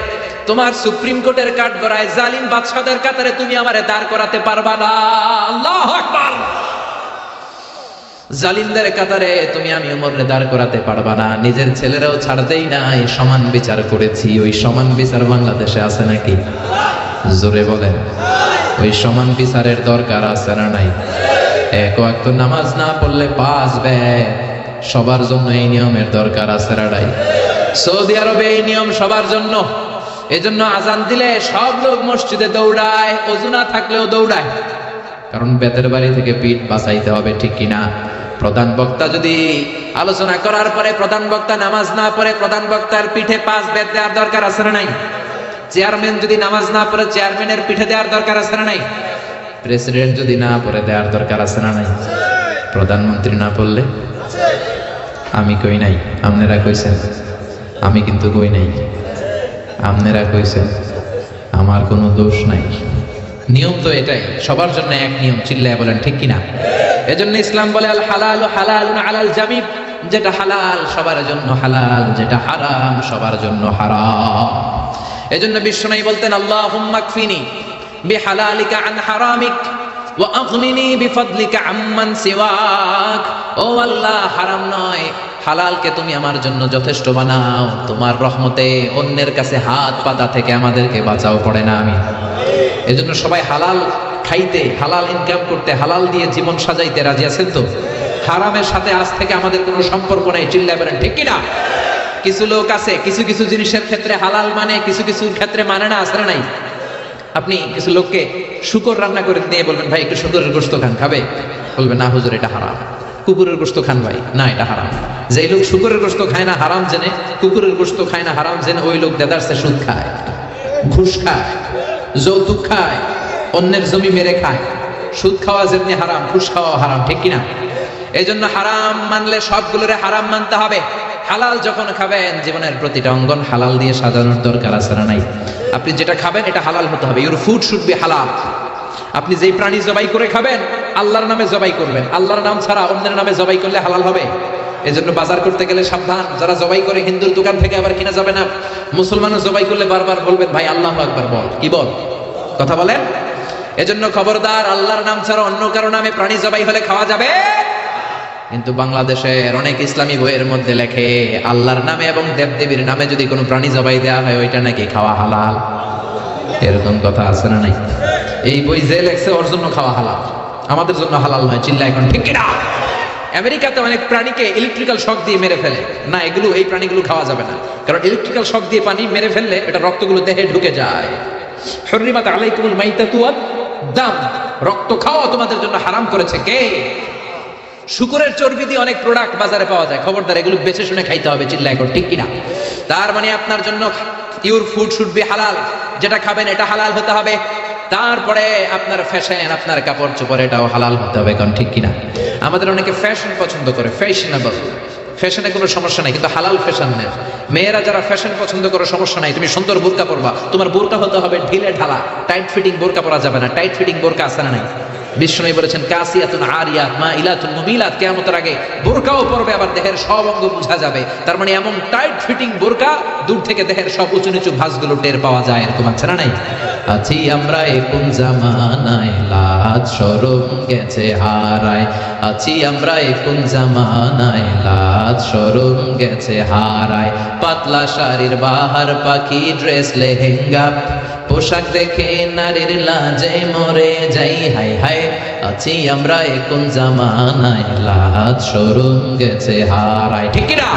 তোমার সুপ্রিম কোর্টের কাঠগড়ায় জালিম বাদশাদের কাতারে তুমি আমারে দাঁড় করাতে পারবা না। আল্লাহু আকবার। জালিমদের কাতারে তুমি আমি উমরে দাঁড় করাতে পারবা না। নিজের ছেলেরাও ছাড়তেই নাই, সমান বিচার করেছি। ওই সমান বিচার বাংলাদেশে আছে নাকি? জোরে বলেন, ওই সমান বিচারের দরকার আছে না নাই? এক ওয়াক্ত নামাজ না পড়লে 5 ব্যয়, সবার জন্য এই নিয়মের দরকার আছে না নাই? সৌদি আরবে এই নিয়ম সবার জন্য। এজন্য আজান দিলে সব লোক মসজিদে দৌড়ায়, ওযু না থাকলেও দৌড়ায়, কারণ বেতের বাড়ি থেকে পিঠ বাঁচাইতে হবে, ঠিক কিনা? প্রধান বক্তা যদি আলোচনা করার পরে প্রধান বক্তা নামাজ না পড়ে, প্রধান বক্তার পিঠে 5 বেত দেওয়ার দরকার আছে না নাই? চেয়ারম্যান যদি নামাজ না পড়ে, চেয়ারম্যানের পিঠে দেওয়ার দরকার আছে না নাই? প্রেসিডেন্ট যদি না পড়ে, দেওয়ার দরকার আছে না নাই? প্রধানমন্ত্রী না পড়লে? আমি কই নাই, আপনারা কইছেন, আমি কিন্তু কই নাই, আপনারা কইছেন, আমার কোনো দোষ নাই। নিয়ম তো এটাই, সবার জন্য এক নিয়ম, চিল্লায় বলেন ঠিক কিনা? এজন্য ইসলাম বলে আল হালালু হালালুন আলাল জামি, যেটা হালাল সবার জন্য হালাল, যেটা হারাম সবার জন্য হারাম। এজন্য বিশ্বনবী বলতেন, আল্লাহুম্মা কফিনি বিহালালিকা আন হারামিক ওয়া আগনিনি বিফদলিকা আম্মান সিওয়াক। ও আল্লাহ, হারাম নয়, হালালকে তুমি আমার জন্য যথেষ্ট বানাও, তোমার রহমতে অন্যের কাছে হাত পাতা থেকে আমাদেরকে বাঁচাও। পড়ে না আমি? এজন্য সবাই হালাল খাইতে, হালাল ইনকাম করতে, হালাল দিয়ে জীবন সাজাইতে রাজি আছেন তো? হারামের সাথে আজ থেকে আমাদের কোনো সম্পর্ক নাই, চিল্লায় বলেন ঠিক কিনা? কিছু লোক আছে কিছু কিছু জিনিসের ক্ষেত্রে হালাল মানে, কিছু কিছু ক্ষেত্রে মানে না, আসলে নাই। আপনি কিছু লোককে শুকর রান্না করে দিয়ে বলবেন, ভাই একটু শুকরের গোশত খান, খাবে? বলবেন, না হুজুর এটা হারাম। কুকুরের গোশত খান ভাই, না এটা হারাম। যেই লোক শুকরের গোশত খায় না হারাম জেনে, কুকুরের গোশত খায় না হারাম জেনে, ওই লোক দেদারসে সুদ খায়, ঘুষ খায়, যৌতুক খায়, অন্যের জমি মেরে খায়। সুদ খাওয়া যেমনি হারাম, ঘুষ খাওয়া হারাম, ঠিক কিনা? এই জন্য হারাম মানলে সবগুলোরে হারাম মানতে হবে। হালাল যখন খাবেন, জীবনের প্রতিটা অঙ্গন হালাল দিয়ে সাজানোর দরকার আছে না নাই? আপনি যেটা খাবেন এটা হালাল হতে হবে। ইউর ফুড শুড বি হালাল। আপনি যেই প্রাণী জবাই করে খাবেন, আল্লাহর নামে জবাই করবেন। আল্লাহর নাম ছাড়া অন্যের নামে জবাই করলে হালাল হবে? এজন্য বাজার করতে গেলে সাবধান, যারা জবাই করে হিন্দুর দোকান থেকে আবার কিনা যাবে না। মুসলমানও জবাই করলে বারবার বলবেন, ভাই আল্লাহু আকবার বল, কি বল, কথা বলেন। এজন্য খবরদার, আল্লাহর নাম ছাড়া অন্য কারো নামে প্রাণী জবাই হলে খাওয়া যাবে। কিন্তু বাংলাদেশের অনেক ইসলামী বইয়ের মধ্যে লেখে, আল্লাহর নামে এবং দেবদেবীর নামে যদি কোনো প্রাণী জবাই দেওয়া হয়, ওইটা নাকি খাওয়া হালাল। এরকম কথা আছে না নাই? এই বই যে লেখছে ওর জন্য খাওয়া হালাল, আমাদের জন্য হালাল নয়। চিল্লা এখন ঠিক কিনা? আমেরিকাতে অনেক প্রাণীকে ইলেকট্রিক্যাল শক দিয়ে মেরে ফেলে না, এগুলো, এই প্রাণীগুলো খাওয়া যাবে না, কারণ ইলেকট্রিক্যাল শক দিয়ে পানি মেরে ফেললে এটা রক্তগুলো দেহে ঢুকে যায়। হুররিমাত আলাইকুমুল মাইতাতু ওয়াদ দাম, রক্ত খাওয়া তোমাদের জন্য হারাম করেছে কে? শুকরের চর্বি দিয়ে অনেক প্রোডাক্ট বাজারে পাওয়া যায়, খবরদার এগুলো বেছে শুনে খাইতে হবে। চিল্লা এখন ঠিক কিনা? তার মানে আপনার জন্য ইউর ফুড শুড বি হালাল, যেটা খাবেন এটা হালাল হতে হবে। তারপরে আপনার ফ্যাশন, আপনার কাপড় চোপড় এটাও হালাল হতে হবে, কারণ ঠিক কিনা? আমাদের অনেকে ফ্যাশন পছন্দ করে, ফ্যাশনেবল, ফ্যাশনে কোনো সমস্যা নাই, কিন্তু হালাল ফ্যাশন নেই। মেয়েরা যারা ফ্যাশন পছন্দ করে, সমস্যা নাই, তুমি সুন্দর বোরকা পরবা, তোমার বোরকা হতে হবে ঢিলে ঢালা, টাইট ফিটিং বোরকা পরা যাবে না। টাইট ফিটিং বোরকা আছে না নাই? বিষ্ণু বলেছেন কাসিয়াতুন আরিয়াত মাইলাতুন মুমিলাত, কিয়ামতের আগে বোরকাও পরবে, আবার দেহের সব অঙ্গ বোঝা যাবে। তার মানে এমন টাইট ফিটিং বোরকা, দূর থেকে দেহের সব উঁচু নিচু ভাঁজগুলো টের পাওয়া যায়, এরকম আছে না নাই? আছি আমরা কোন জামানায়, লাজ শরম গেছে হারায়। আছি আমরা কোন জামানায়, লাজ শরম গেছে হারায়। পাতলা শাড়ির বাহার পাখি, ড্রেস লেহেঙ্গা, পোশাক দেখে নারীর লাজে মরে যাই, হায় হায়। আছি আমরা কোন জামানায়, লাজ শরম গেছে হারায়। ঠিক কিনা?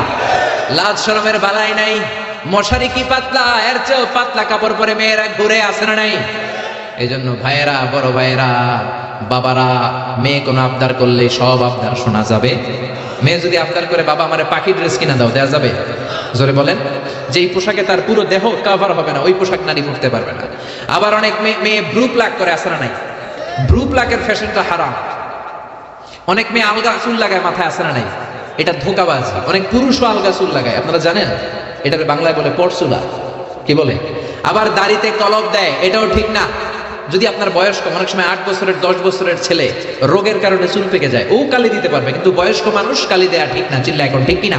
লাজ শরমের বালাই নাই। মশারি কি পাতলা, এর চেয়েও পাতলা কাপড় পরে মেয়েরা ঘুরে আসে না নাই? এই জন্য ভাইয়েরা, বড় ভাইয়েরা, বাবারা, মেয়ে কোনো আবদার করলে সব আবদার শোনা যাবে। মেয়ে যদি আবদার করে, বাবা আমারে পাখি ড্রেস কিনা দাও, দেয়া যাবে? জোরে বলেন। যেই পোশাকে তার পুরো দেহ কভার হবে না, ওই পোশাক নারী পরতে পারবে না। আবার অনেক মেয়ে ব্রু প্লাক করে, আসে না নাই? ব্রু প্লাকের ফ্যাশনটা হারাম। অনেক মেয়ে আলগা চুল লাগায় মাথায়, আসে না নাই? এটা ধোঁকাবাজি। অনেক পুরুষও আলগা চুল লাগায়, আপনারা জানেন? এটাকে বাংলায় বলে পরচুলা, কি বলে? আবার দাড়িতে কলপ দেয়, এটাও ঠিক না। যদি আপনার বয়স কম, অনেক সময় 8 বছরের 10 বছরের ছেলে রোগের কারণে চুল পেকে যায়, ও কালি দিতে পারবে, কিন্তু বয়স্ক মানুষ কালি দেয়া ঠিক না। চিল্লা এখন ঠিক কিনা?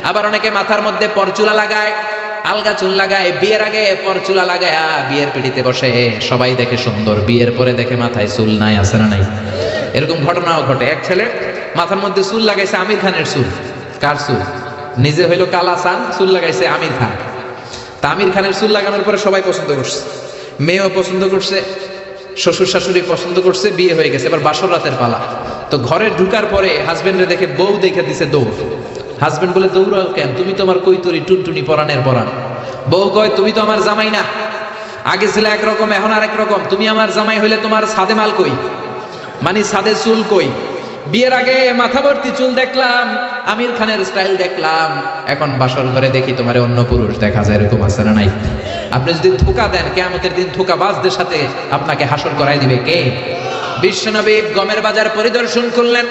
আবার অনেকে মাথার মধ্যে পরচুলা লাগায়, আলগা চুল লাগায়, বিয়ের আগে পরচুলা লাগায়, বিয়ের পিড়িতে বসে, সবাই দেখে সুন্দর, বিয়ের পরে দেখে মাথায় চুল নাই, আছে না নাই? এরকম ঘটনাও ঘটে। এক ছেলে মাথার মধ্যে চুল লাগাইছে আমির খানের চুল। কার চুল? নিজে হইলো কালা চান, চুল লাগাইছে আমির খান। তা আমির খানের চুল লাগানোর পরে সবাই পছন্দ করছে, মেয়েও পছন্দ করছে, শ্বশুর শাশুড়ি পছন্দ করছে, বিয়ে হয়ে গেছে। এবার বাসর রাতের পালা। তো ঘরে ঢুকার পরে হাজবেন্ডে দেখে বউ দেখে দিছে দৌড়। হাজবেন্ড বলে, দৌড়াও কেন? তুমি তোমার কৈতরি টুনটুনি পরানের পরান। বউ কয়, তুমি তো আমার জামাই না, আগে ছিল একরকম, এখন আরেক রকম। তুমি আমার জামাই হইলে তোমার সাদে মাল কই, মানে সাদে চুল কই? বিয়ের আগে মাথা ভর্তি চুল দেখলাম, আমির খানের স্টাইল দেখলাম, এখন বাসর ঘরে দেখি তোমার অন্য পুরুষ দেখা যায়, এরকম আছে না নাই? আপনি যদি ধোঁকা দেন, কিয়ামতের দিন ধোঁকাবাজদের সাথে আপনাকে হাসর করাই দিবে কে? বিশ্বনবী গমের বাজার পরিদর্শন করলেন,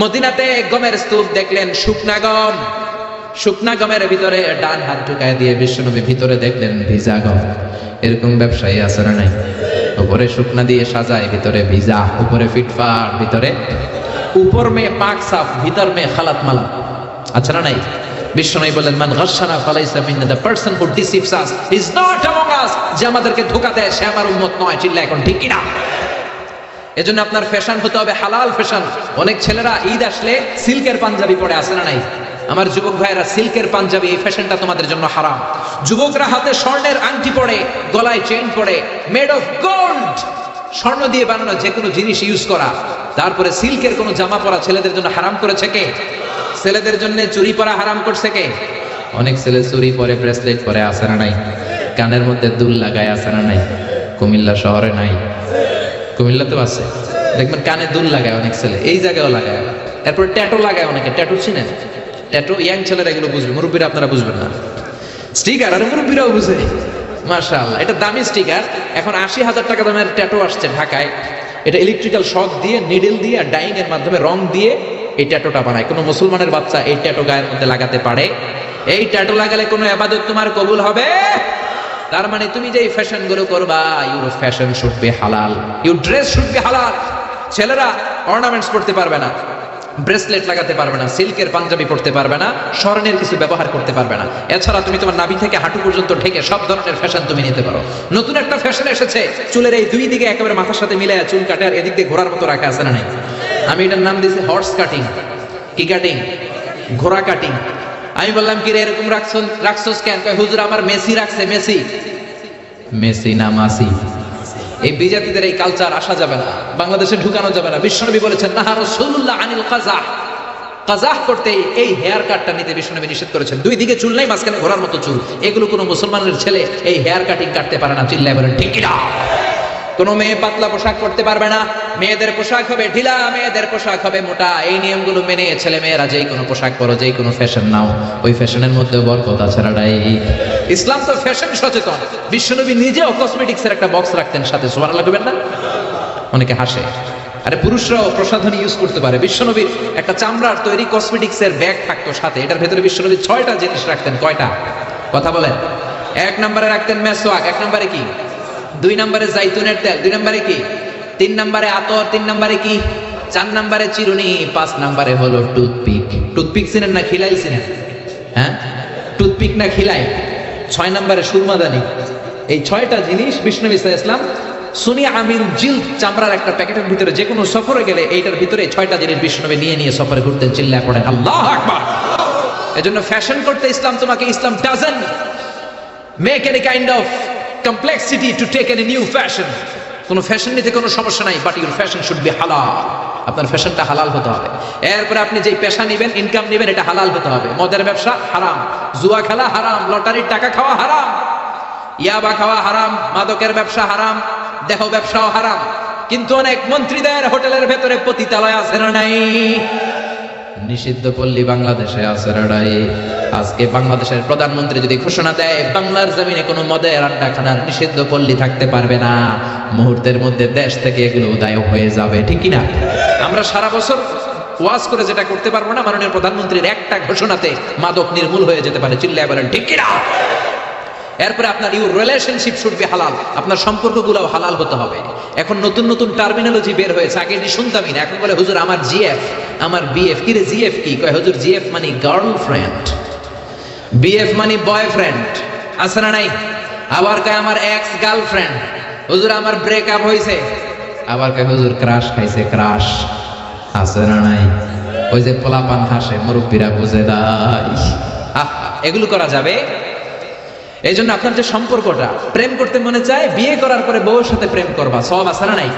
মদিনাতে গমের স্তূপ দেখলেন, শুকনা গম। শুকনা গমের ভিতরে ডান হাত ঢুকায় দিয়ে বিশ্বনবী ভিতরে দেখলেন ভিজা গম। এরকম ব্যবসায়ী আছে না নাই? উপরে শুকনা দিয়ে সাজায়, ভিতরে ভিজা, উপরে ফিটফাট, ভিতরে উপর মে পাক সাফ, ভিতর মে খালাত মালা, আছে না নাই? বিশ্বনবী বলেন, মান গাশশানা ফালাইসা মিন্না, the person who deceives us is not among us. যে আমাদেরকে ধোঁকা দেয় সে আমার উম্মত নয়। চিল্লা এখন ঠিক কিনা? এজন্য আপনার ফ্যাশন হতে হবে হালাল ফ্যাশন। অনেক ছেলেরা ঈদ আসলে সিল্কের পাঞ্জাবি পরে, আসে না নাই? আমার যুবক ভাইয়েরা, সিল্কের পাঞ্জাবি, এই ফ্যাশনটা তোমাদের জন্য হারাম। যুবকরা হাতে স্বর্ণের আংটি পরে, গলায় চেইন পরে, মেড অফ গোল্ড, স্বর্ণ দিয়ে বানানো যে কোনো জিনিস ইউজ করা, তারপরে সিল্কের কোনো জামা পরা ছেলেদের জন্য হারাম করেছে কে? ছেলেদের জন্য চুরি পরা হারাম করছে কে? অনেক ছেলে চুরি পরে, ব্রেসলেট পরে, আসে না নাই? কানের মধ্যে দুল লাগায়, আসে না নাই? কুমিল্লা শহরে নাই? কুমিল্লাতেও আছে, দেখবেন কানে দুল লাগায় অনেক ছেলে, এই জায়গায়ও লাগায়। এরপর ট্যাটু লাগায় অনেকে। ট্যাটু চিনেন? ট্যাটু ইয়াং ছেলেরা এগুলো বুঝবে, মুরব্বীরা আপনারা বুঝবেন না। স্টিকার, আর মুরব্বীরাও বুঝে, মাশাআল্লাহ। এটা দামি স্টিকার। এখন 80,000 টাকা দামের ট্যাটু আসছে ঢাকায়। এটা ইলেকট্রিক্যাল শক দিয়ে, নিডল দিয়ে, ডাইং এর মাধ্যমে রং দিয়ে এই ট্যাটুটা বানায়। কোনো মুসলমানের বাচ্চা এই ট্যাটু গায়ের মধ্যে লাগাতে পারে? এই ট্যাটু লাগালে কোনো ইবাদত তোমার কবুল হবে? তার মানে তুমি যে ফ্যাশন গুলো করবা, ইউর ফ্যাশন শুড বি হালাল, ইউর ড্রেস শুড বি হালাল। ছেলেরা অর্নামেন্টস পড়তে পারবে না, ব্রেসলেট লাগাতে পারবে না, সিল্কের পাঞ্জাবি পড়তে পারবে না, স্বর্ণের কিছু ব্যবহার করতে পারবে না। এছাড়া তুমি তোমার নাভি থেকে হাঁটু পর্যন্ত ঢেকে সব ধরনের ফ্যাশন তুমি নিতে পারো। নতুন একটা ফ্যাশন এসেছে, চুলের এই দুই দিকে একেবারে মাথার সাথে মিলায় চুল কাটে, আর এদিক দিয়ে ঘোড়ার মতো রাখা, আছে না নাই? আমি এটার নাম দিয়েছি হর্স কাটিং। কি কাটিং? ঘোড়া কাটিং। আমি বললাম, কি রে এরকম রাখছস কেন? কয়, হুজুর আমার মেসি রাখছে। মেসি? মেসি না মাসি। এই বিজাতিদের এই কালচার আসা যাবে না, বাংলাদেশে ঢুকানো যাবে না। বিশ্বনবী বলেছেন, নাহা রাসূলুল্লাহ আনিল কাযাহ, কাযাহ করতে, এই হেয়ার কাটটা নিতে বিশ্বনবী নিষেধ করেছেন। দুই দিকে চুল নাই, মাঝখানে ঘোড়ার মতো চুল। এগুলো কোনো মুসলমানের ছেলে এই হেয়ার কাটিং কাটতে পারে না। চিল্লায় বলেন ঠিক কিনা? কোনো মেয়ে পাতলা পোশাক পরতে পারবে না, মেয়েদের পোশাক হবে ঢিলা, মেয়েদের পোশাক হবে মোটা। এই নিয়মগুলো মেনে ছেলে মেয়েরা যেই কোনো পোশাক পরো, যেই কোনো ফ্যাশন নাও, ওই ফ্যাশনের মধ্যে বরকত আছে না? ইসলাম তো ফ্যাশন সচেতন। বিশ্বনবী নিজেও কসমেটিক্স এর একটা বক্স রাখতেন সাথে, সুবহানাল্লাহ কইবেন না? অনেকে হাসে, আরে পুরুষরাও প্রসাধনী ইউজ করতে পারে। বিশ্বনবীর একটা চামড়ার তৈরি কসমেটিক্স এর ব্যাগ থাকতো সাথে, এটার ভেতরে বিশ্বনবী 6টা জিনিস রাখতেন। কয়টা? কথা বলেন। 1 নম্বরে রাখতেন মেসওয়াক, 1 নম্বরে কি? 2 নম্বরে জাইতুনের তেল, 2 নম্বরে কি? 3 নম্বরে আতর, 3 নম্বরে কি? 4 নম্বরে চিরুনি, 5 নম্বরে হলো টুথপিক। টুথপিক চিনেন না খিলাই চিনেন? হ্যাঁ, টুথপিক না খিলাই। 6 নম্বরে সুরমাদানি। এই 6টা জিনিস বিশ্বনবী সাল্লাল্লাহু আলাইহি ওয়াসাল্লাম সুনি আমিল জিলদ চামড়ার একটা প্যাকেটের ভিতরে যে কোনো সফরে গেলে এইটার ভিতরে 6টা জিনিস বিশ্বনবী নিয়ে নিয়ে সফরে ঘুরতেন। চিল্লায় পড়েন আল্লাহু আকবার। এজন্য ফ্যাশন করতে ইসলাম তোমাকে, ইসলাম doesn't make any kind of complexity to take any new fashion. কোন ফ্যাশন নিতে কোনো সমস্যা নাই, but your fashion should be হালাল। আপনার ফ্যাশনটা হালাল হতে হবে। এরপরে আপনি যেই পেশা নেবেন, ইনকাম নেবেন, এটা হালাল হতে হবে। মদের ব্যবসা হারাম, জুয়া খেলা হারাম, লটারির টাকা খাওয়া হারাম, ইয়াবা খাওয়া হারাম, মাদকের ব্যবসা হারাম, দেহ ব্যবসাও হারাম। কিন্তু অনেক মন্ত্রীদের হোটেলের ভেতরে পতিতালয় আছে না নাই? নিষিদ্ধ পল্লী বাংলাদেশে আছে না নাই? আজকে বাংলাদেশের প্রধানমন্ত্রী যদি ঘোষণা দেয় বাংলার জমিনে কোনো মদের আড্ডাখানার নিষিদ্ধ পল্লী থাকতে পারবে না, মুহূর্তের মধ্যে দেশ থেকে এগুলো উদয় হয়ে যাবে, ঠিক কি না? আমরা সারা বছর ওয়াজ করে যেটা করতে পারবো না, মাননীয় প্রধানমন্ত্রীর একটা ঘোষণাতে মাদক নির্মূল হয়ে যেতে পারে। চিল্লায় বলেন ঠিক কি না? এরপরে আপনার ইউর রিলেশনশিপ শুড বি হালাল, আপনার সম্পর্কগুলো হালাল হতে হবে। এখন নতুন নতুন টার্মিনোলজি বের হয়েছে, আগে এটি শুনতামই না। এখন বলে হুজুর আমার জিএফ, আমার বিএফ। কি রে জিএফ কি? কয় হুজুর জিএফ মানে গার্লফ্রেন্ড, বিএফ মানে বয়ফ্রেন্ড, আছে না নাই? আবার কয় আমার এক্স গার্লফ্রেন্ড। হুজুর আমার ব্রেকআপ হয়েছে। আবার কয় হুজুর ক্রাশ খাইছে, ক্রাশ, আছে না নাই? ওই যে পোলাপান হাসে, মুরব্বীরা বুঝে দেয়। এগুলো করা যাবে? এই জন্য আপনার যে সম্পর্কটা, প্রেম করতে মনে চায়, বিয়ে করার পরে বউয়ের সাথে প্রেম করবা, সওয়াব আছে না নাই?